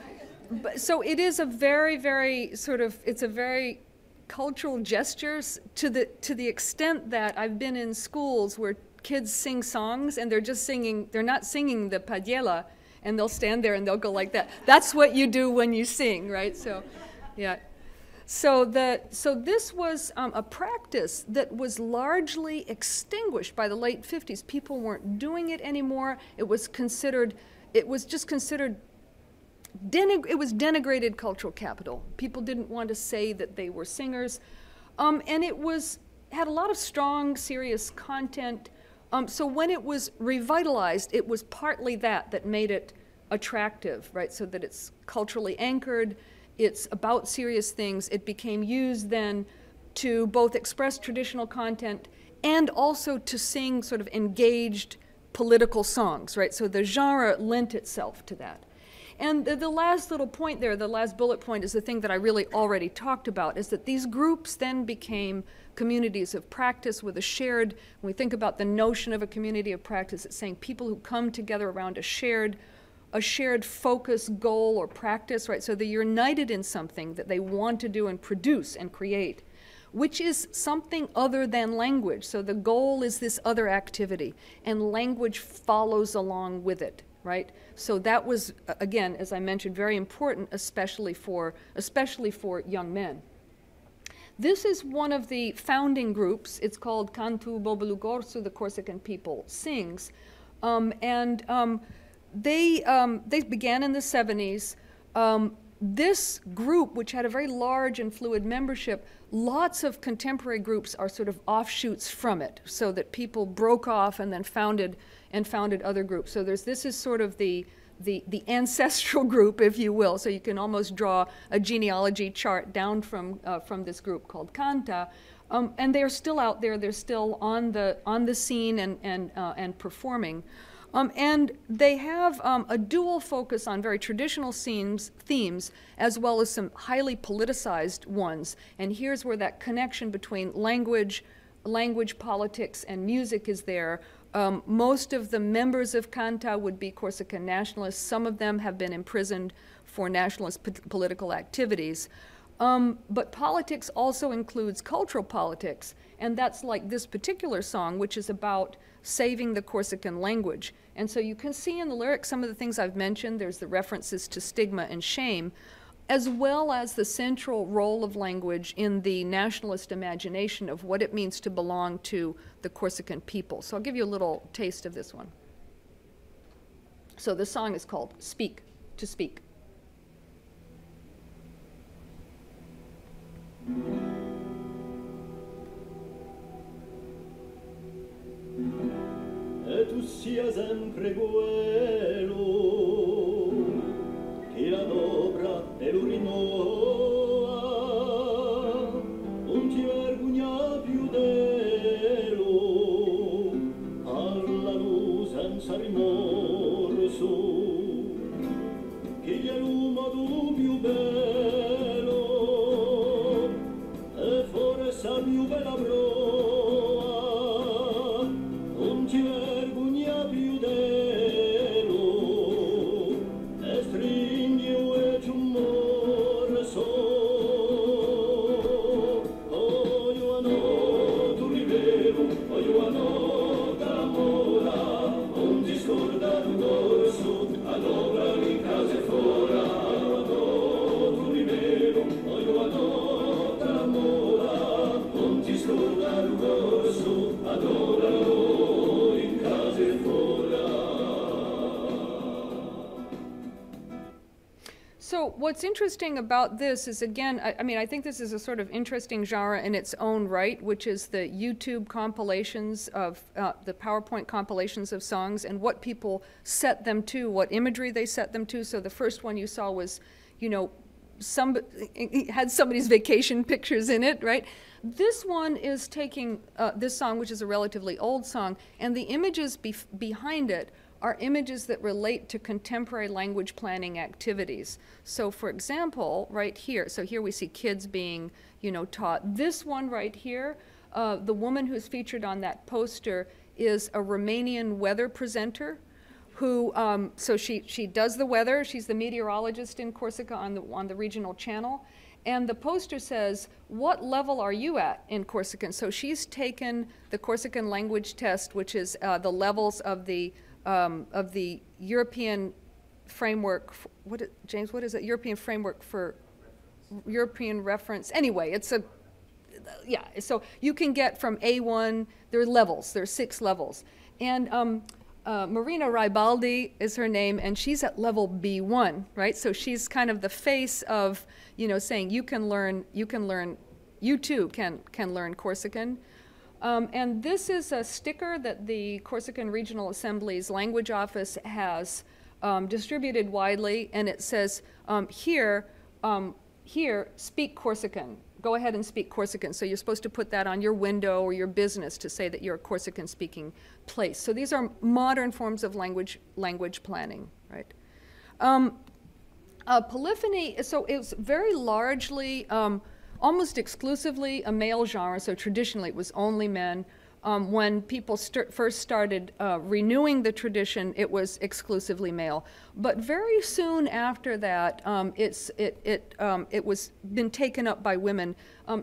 it is a very, very sort of, it's a very cultural gestures to the extent that I've been in schools where kids sing songs and they're not singing the paghjella, and they'll stand there and they'll go like that. That's what you do when you sing, right? So, yeah. So this was a practice that was largely extinguished by the late 50s. People weren't doing it anymore. It was denigrated cultural capital. People didn't want to say that they were singers. And it had a lot of strong, serious content. So when it was revitalized, it was partly that made it attractive, right? So that it's culturally anchored. It's about serious things. It became used then to both express traditional content and also to sing sort of engaged political songs, right? So the genre lent itself to that. And the last little point there, the last bullet point, is the thing that I really already talked about, is that these groups then became communities of practice with a shared, when we think about the notion of a community of practice, it's saying people who come together around a shared focus, goal, or practice, right? So they're united in something that they want to do and produce and create, which is something other than language. So the goal is this other activity, and language follows along with it, right? So that was, again, as I mentioned, very important, especially for young men. This is one of the founding groups. It's called Cantu Bobelu Gorsu, the Corsican people sings. They began in the 70s. This group, which had a very large and fluid membership, lots of contemporary groups are sort of offshoots from it, so that people broke off and then founded other groups. So this is sort of the ancestral group, if you will. So you can almost draw a genealogy chart down from this group called Canta. And they're still out there. They're still on the scene and performing. And they have a dual focus on very traditional themes, as well as some highly politicized ones. And here's where that connection between language, politics, and music is there. Most of the members of Canta would be Corsican nationalists. Some of them have been imprisoned for nationalist political activities. But politics also includes cultural politics, and that's like this particular song, which is about saving the Corsican language. And so you can see in the lyrics some of the things I've mentioned. There's the references to stigma and shame, as well as the central role of language in the nationalist imagination of what it means to belong to the Corsican people. So I'll give you a little taste of this one. So the song is called Speak to Speak. E tu sia sempre quello che la dobra e l'urinoa, non ti vergogna più dello, parlano senza rimorso, che gli è un modo più bello, e forse la più bella proa, non ti vergogna più dello, e stringi e ci un morso. Oh, Ioano, tu rivelo, oh, Ioano, t'amora, non ti scorda un dorso, allora in casa e fuori. Ioano, tu rivelo, oh, Ioano, t'amora, non ti scorda un dorso, allora in casa e fuori. So what's interesting about this is, again, I think this is a sort of interesting genre in its own right, which is the YouTube compilations of, the PowerPoint compilations of songs and what people set them to, what imagery they set them to. So the first one you saw was, it had somebody's vacation pictures in it, right? This one is taking this song, which is a relatively old song, and the images behind it are images that relate to contemporary language planning activities. So for example, right here, so here we see kids being, you know, taught. This one right here, the woman who's featured on that poster is a Romanian weather presenter who, so she does the weather. She's the meteorologist in Corsica on the regional channel. And the poster says, what level are you at in Corsican? So she's taken the Corsican language test, which is the levels of the European framework. James, what is it? European framework for European reference. Anyway, it's a, yeah, so you can get from A1, there are levels, there are 6 levels. And Marina Ribaldi is her name, and she's at level B1, right? So she's kind of the face of, you know, saying you too can learn Corsican. And this is a sticker that the Corsican Regional Assembly's language office has distributed widely, and it says, here, speak Corsican. Go ahead and speak Corsican. So you're supposed to put that on your window or your business to say that you're a Corsican-speaking place. So these are modern forms of language planning, right? Polyphony, so it's very largely, almost exclusively a male genre. So traditionally it was only men. When people first started renewing the tradition, it was exclusively male. But very soon after that, it was been taken up by women,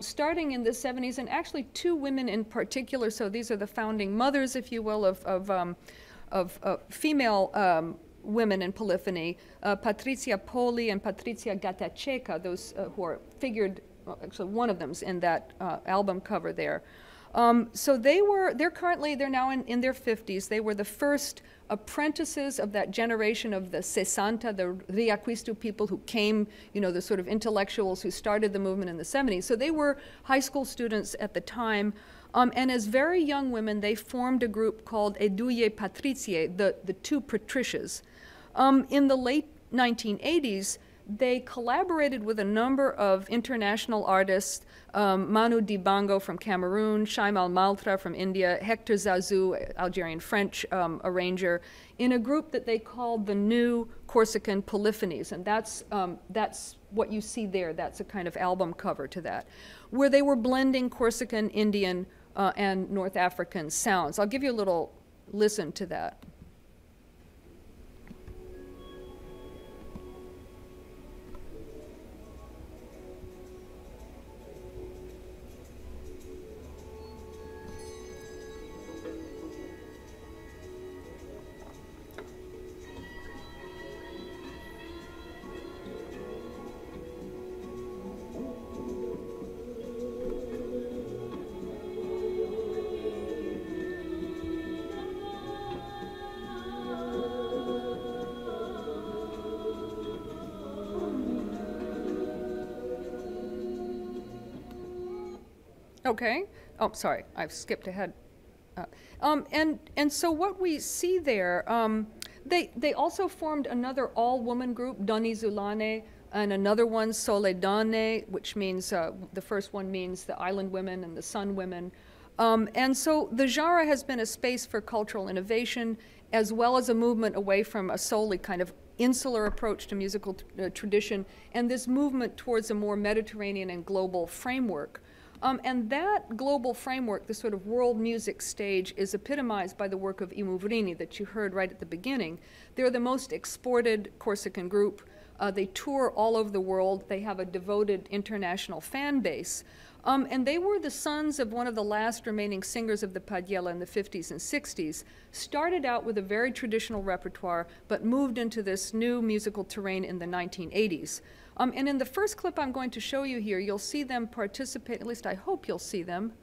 starting in the 70s, and actually 2 women in particular. So these are the founding mothers, if you will, of female women in polyphony, Patrizia Poli and Patrizia Gattaceca, those who are figured. Well, actually, one of them's in that album cover there. So they're now in their 50s. They were the first apprentices of that generation of the Sessanta, the Riacquisto people who came, you know, the sort of intellectuals who started the movement in the 70s. So they were high school students at the time. And as very young women, they formed a group called Eduie Patriciae, the 2 Patricias. In the late 1980s, they collaborated with a number of international artists, Manu Dibango from Cameroon, Shaim Al-Maltra from India, Hector Zazou, Algerian-French arranger, in a group that they called the New Corsican Polyphonies. And that's what you see there. That's a kind of album cover to that, where they were blending Corsican, Indian, and North African sounds. I'll give you a little listen to that. Okay. Oh, sorry, I've skipped ahead. And so what we see there, they also formed another all-woman group, Doni Zulane, and another one, Soledane, which means, the first one means the island women and the sun women. And so the genre has been a space for cultural innovation, as well as a movement away from a solely kind of insular approach to musical tradition, and this movement towards a more Mediterranean and global framework. And that global framework, the sort of world music stage, is epitomized by the work of I Muvrini that you heard right at the beginning. They're the most exported Corsican group. They tour all over the world. They have a devoted international fan base. And they were the sons of one of the last remaining singers of the Paghjella in the 50s and 60s. Started out with a very traditional repertoire, but moved into this new musical terrain in the 1980s. And in the first clip I'm going to show you here, you'll see them participate, at least I hope you'll see them.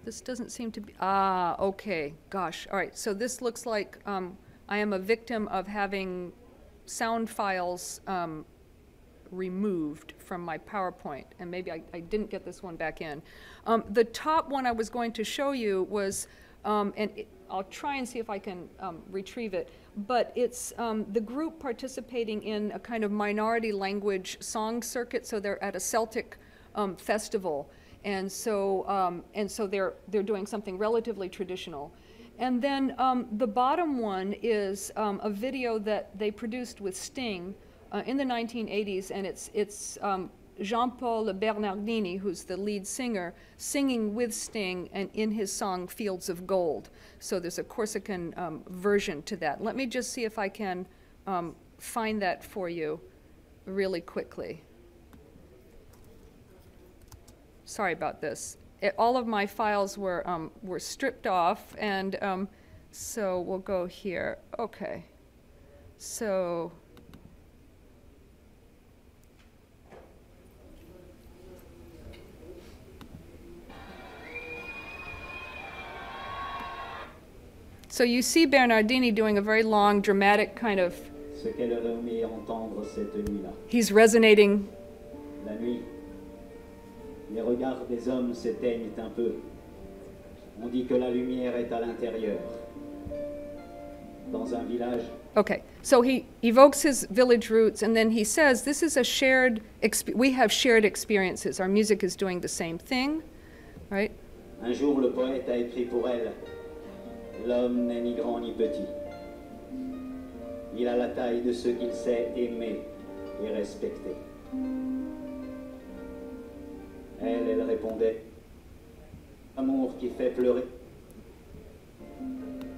This doesn't seem to be, okay, gosh. All right, so this looks like I am a victim of having sound files removed from my PowerPoint, and maybe I didn't get this one back in. The top one I was going to show you was I'll try and see if I can retrieve it, but it's the group participating in a kind of minority language song circuit, so they're at a Celtic festival, and so they're doing something relatively traditional. And then the bottom one is a video that they produced with Sting in the 1980s, and it's Jean-Paul Bernardini, who's the lead singer, singing with Sting and in his song Fields of Gold. So there's a Corsican version to that. Let me just see if I can find that for you really quickly. Sorry about this. All of my files were stripped off, and so we'll go here. Okay. So you see Bernardini doing a very long, dramatic kind of. He's resonating. La nuit, les regards des hommes s'éteignent un peu. On dit que la lumière est à l'intérieur. Dans un village. Okay, so he evokes his village roots, and then he says, "This is a shared. We have shared experiences. Our music is doing the same thing, right?" Un jour, le poète a écrit pour elle. L'homme n'est ni grand ni petit. Il a la taille de ceux qu'il sait aimer et respecter. Elle répondait, amour qui fait pleurer.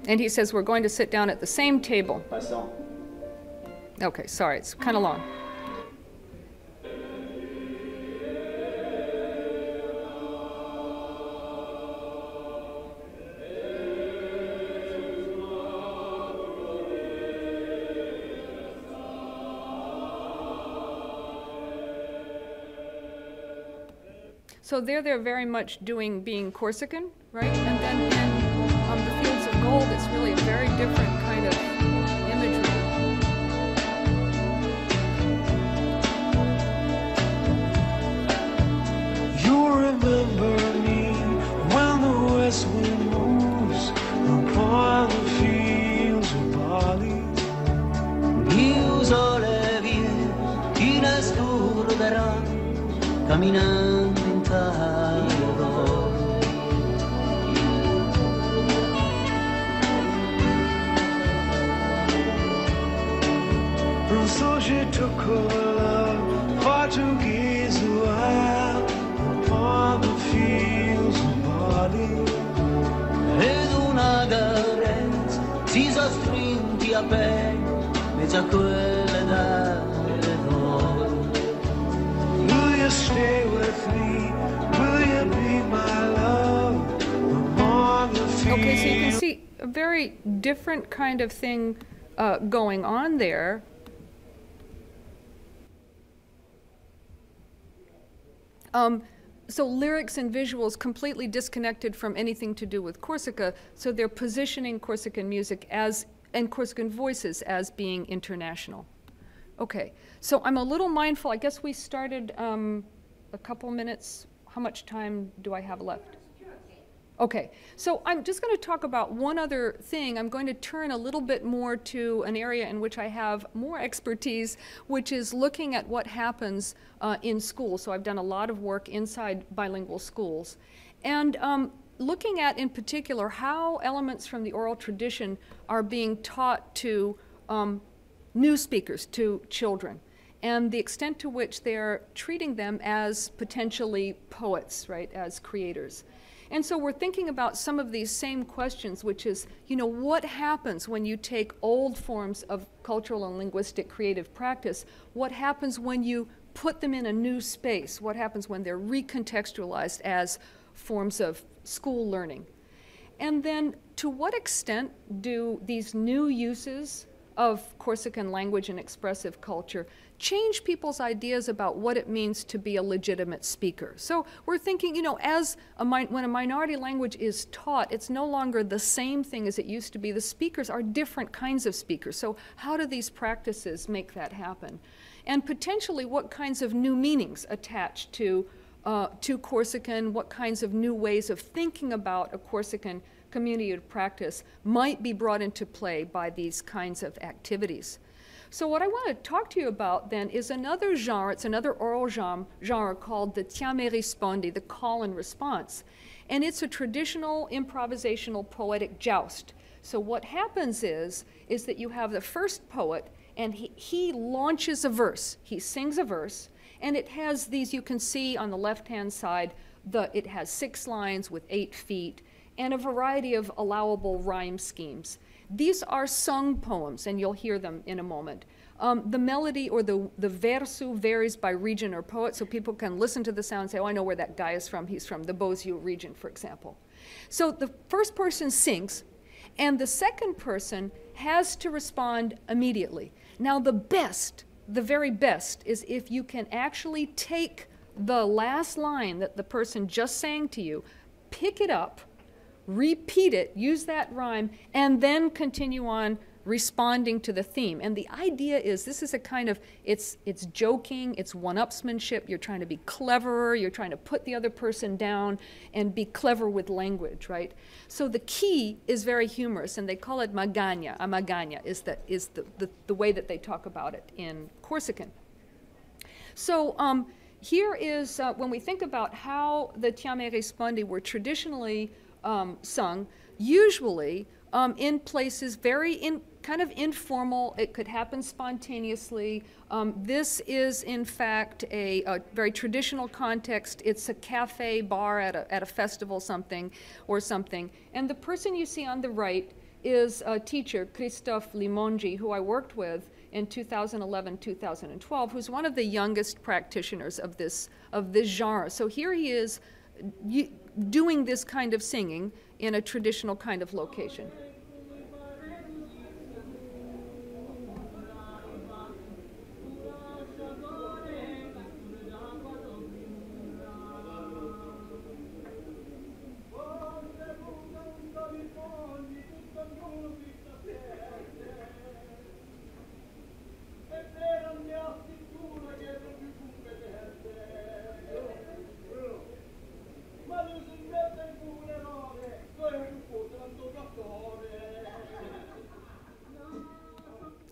And he says, we're going to sit down at the same table. Passant. Okay, sorry, it's kind of long. So they're very much being Corsican, right? And then in the Fields of Gold, it's really a very different kind of imagery. You remember me when the west wind moves upon the fields of barley. Io sole vie, chi nasconderà, camminando. So she took her love for to gaze a while upon the fields of barley. Ed una carezza si sostrinti a pe, mezzo a quelle dalle donne. Will you stay with me? Will you be my love among the fields? Okay, so you can see a very different kind of thing going on there. So lyrics and visuals completely disconnected from anything to do with Corsica, so they're positioning Corsican music and Corsican voices as being international. Okay, so I'm a little mindful. I guess we started a couple minutes. How much time do I have left? Okay, so I'm just going to talk about one other thing. I'm going to turn a little bit more to an area in which I have more expertise, which is looking at what happens in schools. So I've done a lot of work inside bilingual schools. And looking at, in particular, how elements from the oral tradition are being taught to new speakers, to children, and the extent to which they're treating them as potentially poets, right, as creators. And so we're thinking about some of these same questions, which is, you know, what happens when you take old forms of cultural and linguistic creative practice? What happens when you put them in a new space? What happens when they're recontextualized as forms of school learning? And then to what extent do these new uses of Corsican language and expressive culture change people's ideas about what it means to be a legitimate speaker? So we're thinking, you know, when a minority language is taught, it's no longer the same thing as it used to be. The speakers are different kinds of speakers. So how do these practices make that happen? And potentially what kinds of new meanings attach to Corsican, what kinds of new ways of thinking about a Corsican community of practice might be brought into play by these kinds of activities. So what I want to talk to you about then is another genre, it's another oral genre called the chjam et rispondi, the call and response. And it's a traditional improvisational poetic joust. So what happens is that you have the first poet, and he launches a verse. He sings a verse, and it has these, you can see on the left-hand side, it has 6 lines with 8 feet, and a variety of allowable rhyme schemes. These are sung poems, and you'll hear them in a moment. The melody or the verso varies by region or poet, so people can listen to the sound and say, oh, I know where that guy is from. He's from the Bozio region, for example. So the first person sings, and the second person has to respond immediately. Now the very best, is if you can actually take the last line that the person just sang to you, pick it up, repeat it, use that rhyme, and then continue on responding to the theme. And the idea is this is a kind of, it's joking, it's one-upsmanship, you're trying to be cleverer, you're trying to put the other person down and be clever with language, right? So the key is very humorous, and they call it magana. A magana is the way that they talk about it in Corsican. So here is, when we think about how the chjam et rispondi were traditionally sung, usually in places very kind of informal. It could happen spontaneously. This is, in fact, a very traditional context. It's a cafe bar at a festival or something. And the person you see on the right is a teacher, Christophe Limongi, who I worked with in 2011, 2012, who's one of the youngest practitioners of this genre. So here he is doing this kind of singing in a traditional kind of location.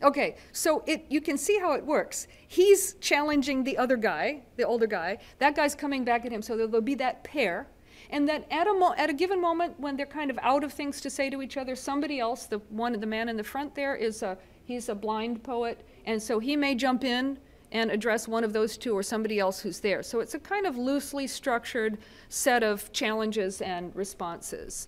Okay, so you can see how it works. He's challenging the other guy, the older guy. That guy's coming back at him, so there'll be that pair. And then at a given moment, when they're kind of out of things to say to each other, somebody else, the man in the front there, he's a blind poet, and so he may jump in and address one of those two or somebody else who's there. So it's a kind of loosely structured set of challenges and responses.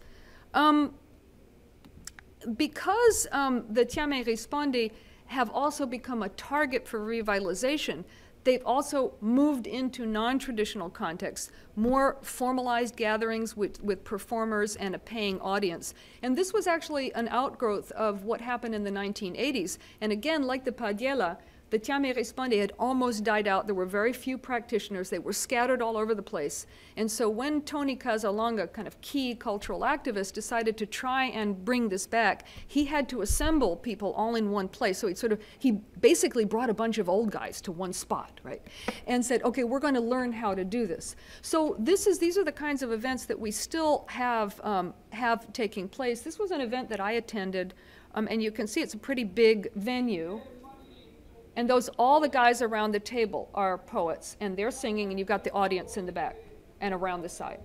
Because the chjam et rispondi have also become a target for revitalization, they've also moved into non-traditional contexts, more formalized gatherings with performers and a paying audience. And this was actually an outgrowth of what happened in the 1980s. And again, like the thepaghjella, the chjam et rispondi had almost died out. There were very few practitioners. They were scattered all over the place. And so when Tony Casalonga, kind of key cultural activist, decided to try and bring this back, he had to assemble people all in one place. So he basically brought a bunch of old guys to one spot, right? And said, okay, we're going to learn how to do this. So these are the kinds of events that we still have taking place. This was an event that I attended, and you can see it's a pretty big venue. And all the guys around the table are poets, and they're singing, and you've got the audience in the back and around the side.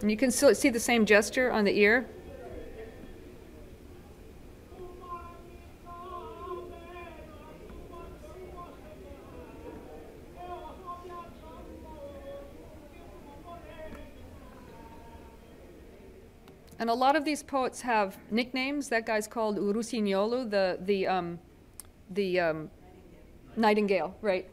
And you can still see the same gesture on the ear. And a lot of these poets have nicknames. That guy's called Urusignolo, the nightingale, right?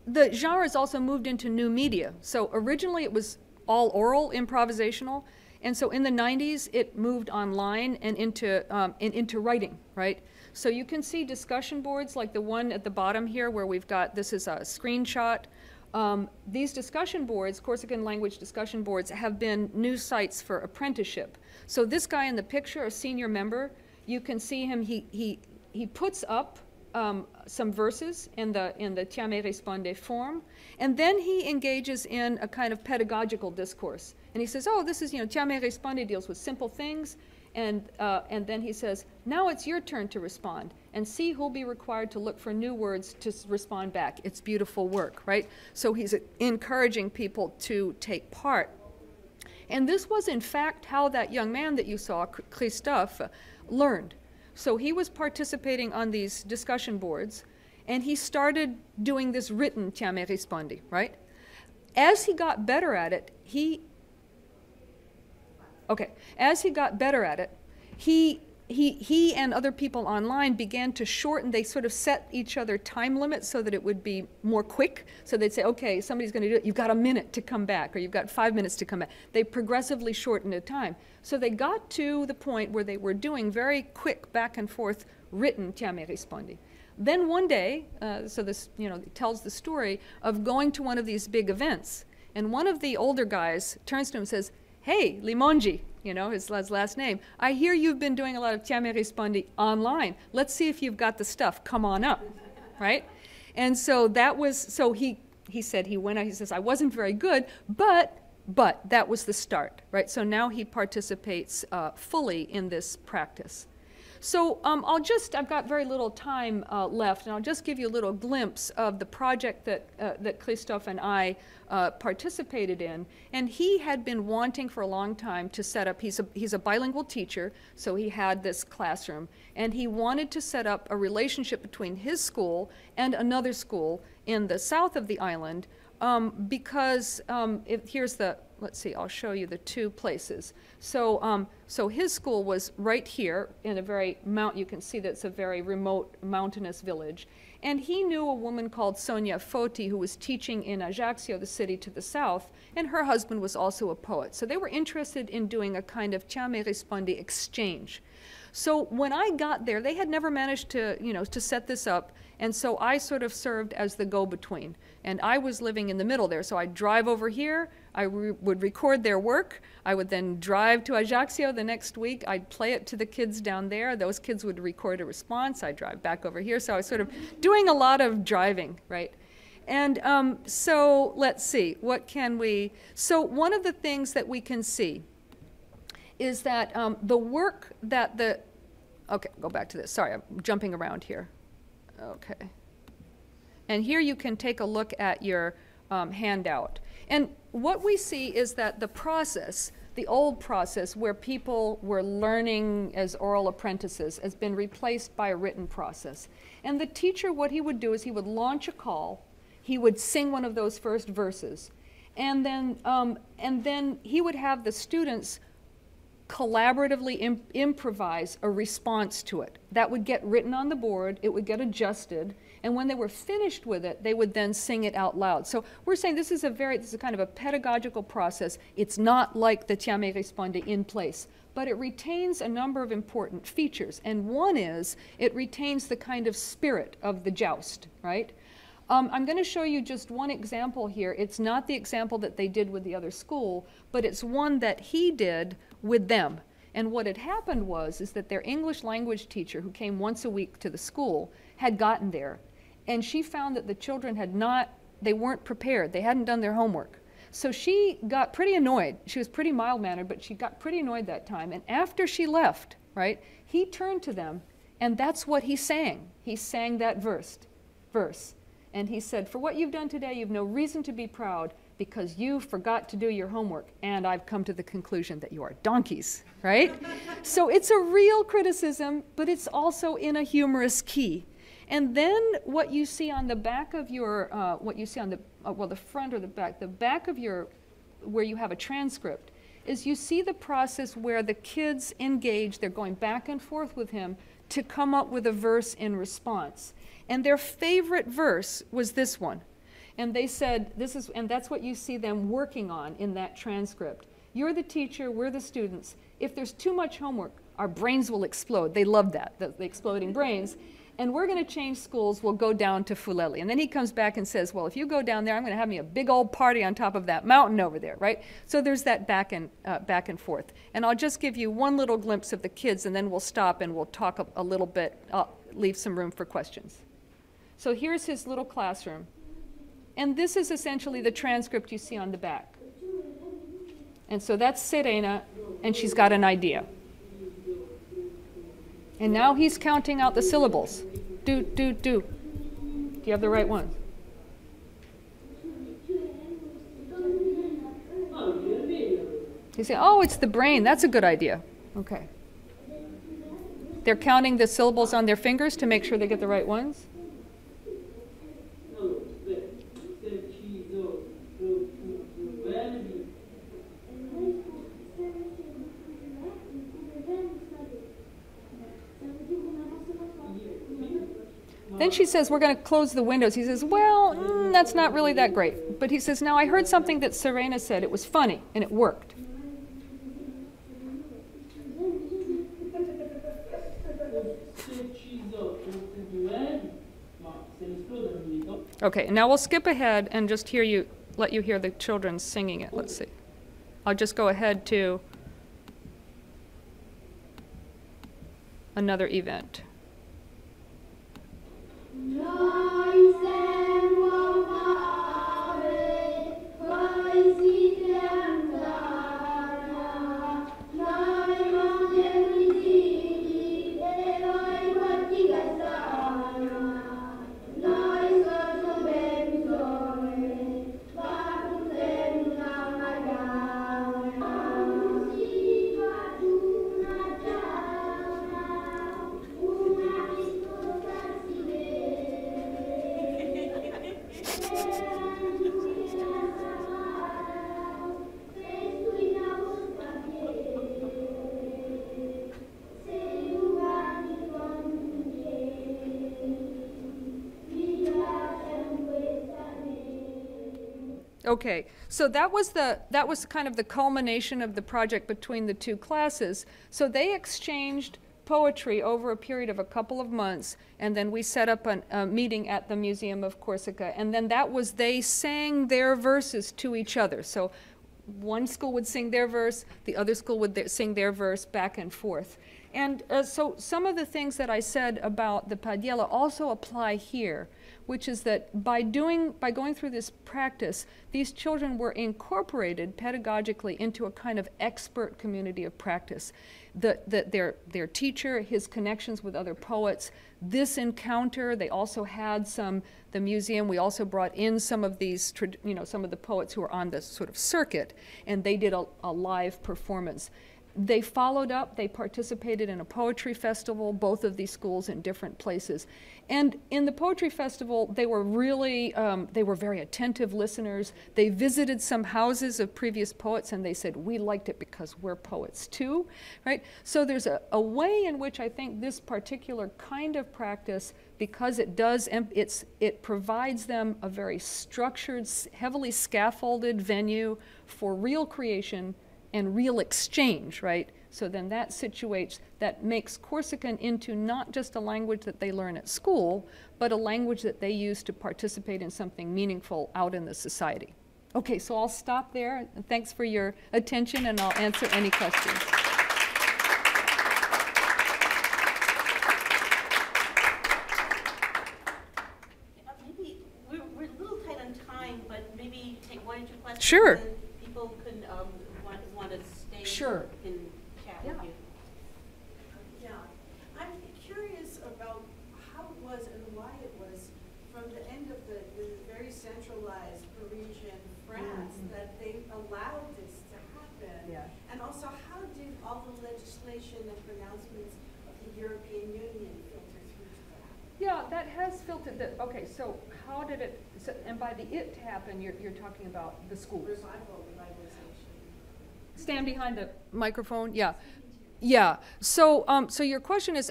The genre has also moved into new media. So originally it was all oral, improvisational, and so in the 90s it moved online and into writing, right? So you can see discussion boards like the one at the bottom here where we've got, this is a screenshot these discussion boards, Corsican language discussion boards, have been new sites for apprenticeship. So this guy in the picture, a senior member, you can see him, he puts up some verses in the chjam et rispondi form, and then he engages in a kind of pedagogical discourse. And he says, oh, this is, chjam et rispondi deals with simple things, and then he says, now it's your turn to respond, and see who'll be required to look for new words to respond back. It's beautiful work, right? So he's encouraging people to take part. And this was, in fact, how that young man that you saw, Christophe, learned. So he was participating on these discussion boards, and he started doing this written chjam et rispondi, right? As he got better at it, he and other people online began to shorten. They sort of set each other time limits so that it would be more quick. So they'd say, okay, somebody's going to do it. You've got a minute to come back, or you've got 5 minutes to come back. They progressively shortened the time. So they got to the point where they were doing very quick back and forth written chjam et rispondi. Then one day, so this tells the story of going to one of these big events. And one of the older guys turns to him and says, hey, Limongi, his last name, I hear you've been doing a lot of chjam et rispondi online. Let's see if you've got the stuff. Come on up, right? And so that was, so he said he went out, he says, I wasn't very good, but that was the start, right? So now he participates fully in this practice. So I've got very little time left, and I'll just give you a little glimpse of the project that Christophe and I participated in. And he had been wanting for a long time to set up, he's a bilingual teacher, so he had this classroom, and he wanted to set up a relationship between his school and another school in the south of the island, because here's the, let's see, I'll show you the two places. So, so his school was right here in a very you can see that it's a very remote mountainous village. And he knew a woman called Sonia Foti who was teaching in Ajaccio, the city to the south, and her husband was also a poet. So they were interested in doing a kind of chjam et rispondi exchange. So when I got there, they had never managed to, to set this up, and so I sort of served as the go-between. And I was living in the middle there, so I'd drive over here, I would record their work, I would then drive to Ajaccio the next week, I'd play it to the kids down there, those kids would record a response, I'd drive back over here, so I was sort of doing a lot of driving, right? And so let's see, what can we, so one of the things that we can see is that the work that okay, go back to this, sorry, I'm jumping around here. Okay. And here you can take a look at your handout. And what we see is that the process, the old process where people were learning as oral apprentices, has been replaced by a written process. And the teacher, what he would do is he would launch a call, he would sing one of those first verses, and then he would have the students collaboratively improvise a response to it. That would get written on the board, it would get adjusted, and when they were finished with it, they would then sing it out loud. So we're saying this is a kind of a pedagogical process. It's not like the chjam et rispondi in place, but it retains a number of important features. And one is, it retains the kind of spirit of the joust, right? I'm going to show you just one example here. It's not the example that they did with the other school, but it's one that he did with them. And what had happened is that their English language teacher, who came once a week to the school, had gotten there. And she found that the children they weren't prepared. They hadn't done their homework. So she got pretty annoyed. She was pretty mild-mannered, but she got pretty annoyed that time. And after she left, right, he turned to them, and that's what he sang. He sang that verse. And he said, for what you've done today, you've no reason to be proud because you forgot to do your homework. And I've come to the conclusion that you are donkeys, right? So it's a real criticism, but it's also in a humorous key. And then what you see on the back of your, the front or the back of your, where you have a transcript, is you see the process where the kids engage, they're going back and forth with him to come up with a verse in response. And their favorite verse was this one. And they said, and that's what you see them working on in that transcript. You're the teacher, we're the students. If there's too much homework, our brains will explode. They love that, the exploding brains. and we're going to change schools. We'll go down to Fuleli. And then he comes back and says, well, if you go down there, I'm going to have me a big old party on top of that mountain over there, right? So there's that back and forth. And I'll just give you one little glimpse of the kids, and then we'll stop and we'll talk a little bit, leave some room for questions. So here's his little classroom. And this is essentially the transcript you see on the back. And so that's Serena, and she's got an idea. And now he's counting out the syllables. Do, do, do. Do you have the right ones? You say, oh, it's the brain. That's a good idea. Okay. They're counting the syllables on their fingers to make sure they get the right ones. Then she says, we're going to close the windows. He says, well, that's not really that great. But he says, now I heard something that Serena said. It was funny, and it worked. Okay, now we'll skip ahead and just let you hear the children singing it. Let's see. I'll just go ahead to another event. Okay, so that was kind of the culmination of the project between the two classes. So they exchanged poetry over a period of a couple of months, and then we set up a meeting at the Museum of Corsica, and then they sang their verses to each other. So one school would sing their verse, the other school would sing their verse, back and forth. And so some of the things that I said about the paghjella also apply here, which is that by going through this practice, these children were incorporated pedagogically into a kind of expert community of practice. Their teacher, his connections with other poets, this encounter, they also had the museum, we also brought in some of these, some of the poets who were on the sort of circuit, and they did a live performance. They followed up, they participated in a poetry festival, both of these schools in different places. And in the poetry festival, they were really, they were very attentive listeners. They visited some houses of previous poets and they said, we liked it because we're poets too, right? So there's a way in which I think this particular kind of practice, because it does, it provides them a very structured, heavily scaffolded venue for real creation and real exchange, right? So then that makes Corsican into not just a language that they learn at school, but a language that they use to participate in something meaningful out in the society. Okay, so I'll stop there. Thanks for your attention, and I'll answer any questions. Maybe we're a little tight on time, but maybe take one or two questions. Sure. And people could want to stay. Sure. And chat with you. Yeah, I'm curious about how it was and why it was from the end of the very centralized Parisian France that they allowed this to happen. Yeah. And also, how did all the legislation and pronouncements of the European Union filter through to that? Yeah, that has filtered. Okay, so how did it? And by the it happen, you're talking about the schools. Revitalization. Stand behind the microphone. Yeah. Yeah. So, so your question is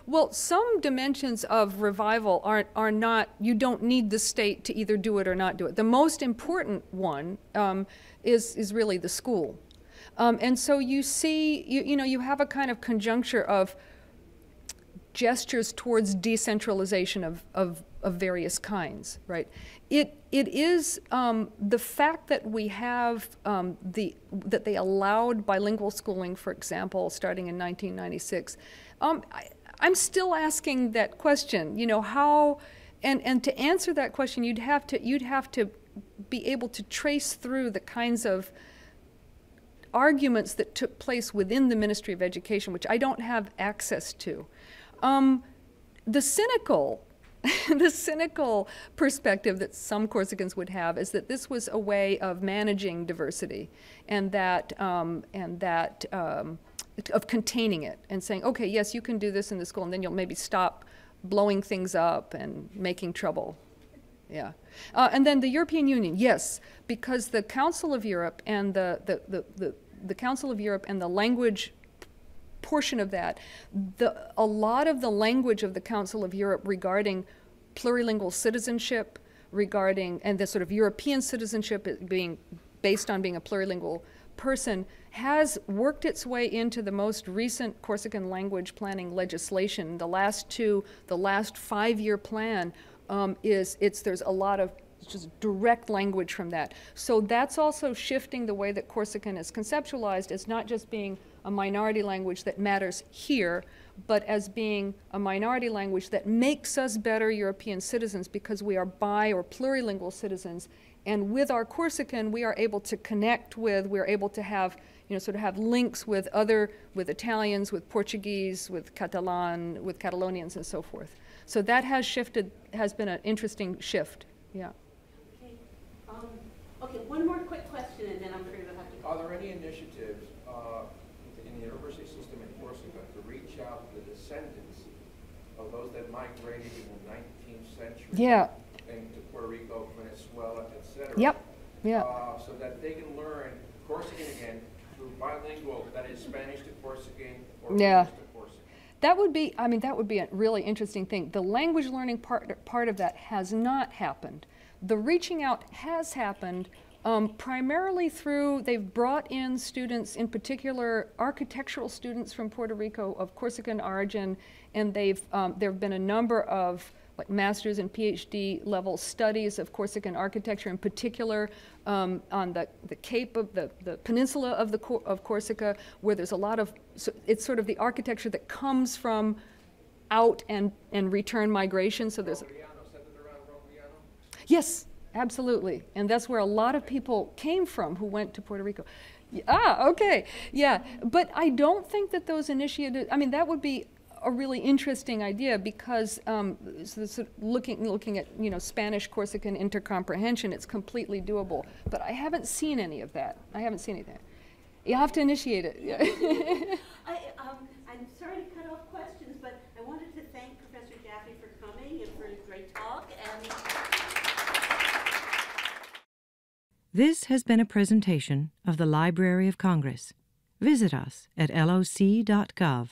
well, some dimensions of revival are not. You don't need the state to either do it or not do it. The most important one is really the school, and so you see, you have a kind of conjuncture of gestures towards decentralization of various kinds, right? It is the fact that we have that they allowed bilingual schooling, for example, starting in 1996. I'm still asking that question, you know, how, and to answer that question, you'd have to be able to trace through the kinds of arguments that took place within the Ministry of Education, which I don't have access to. The cynical perspective that some Corsicans would have is that this was a way of managing diversity, and that of containing it and saying, okay, yes, you can do this in the school, and then you'll maybe stop blowing things up and making trouble. Yeah. And then the European Union, yes, because the Council of Europe and the Council of Europe and the language portion of that, a lot of the language of the Council of Europe regarding plurilingual citizenship, and the sort of European citizenship being based on being a plurilingual person, has worked its way into the most recent Corsican language planning legislation. The last 5-year plan there's a lot of just direct language from that. So that's also shifting the way that Corsican is conceptualized as not just being a minority language that matters here, but as being a minority language that makes us better European citizens because we are bi or plurilingual citizens. And with our Corsican, we are able to connect with, we're able to have, you know, sort of have links with with Italians, with Portuguese, with Catalonians and so forth. So that has been an interesting shift, yeah. Okay, one more quick question, and then I'm sure you'll have to. Are there any initiatives in the university system in Corsica to reach out to the descendants of those that migrated in the 19th century into Puerto Rico, Venezuela, etc.? Yep, yeah. So that they can learn Corsican again through bilingual, that is Spanish to Corsican or English to Corsican. That would be a really interesting thing. The language learning part of that has not happened. The reaching out has happened primarily through, they've brought in students, in particular architectural students from Puerto Rico of Corsican origin, and there have been a number of like master's and PhD level studies of Corsican architecture, in particular on the Cape of the peninsula of Corsica, where there's a lot of, it's sort of the architecture that comes from out and return migration. So there's yes, absolutely, and that's where a lot of people came from who went to Puerto Rico. Okay, yeah, but I don't think that those initiatives, I mean, that would be a really interesting idea because looking at, you know, Spanish Corsican intercomprehension, it's completely doable. But I haven't seen any of that. You have to initiate it. Yeah. I'm sorry to cut off questions, but I wanted to thank Professor Jaffe for coming and for a great talk. This has been a presentation of the Library of Congress. Visit us at loc.gov.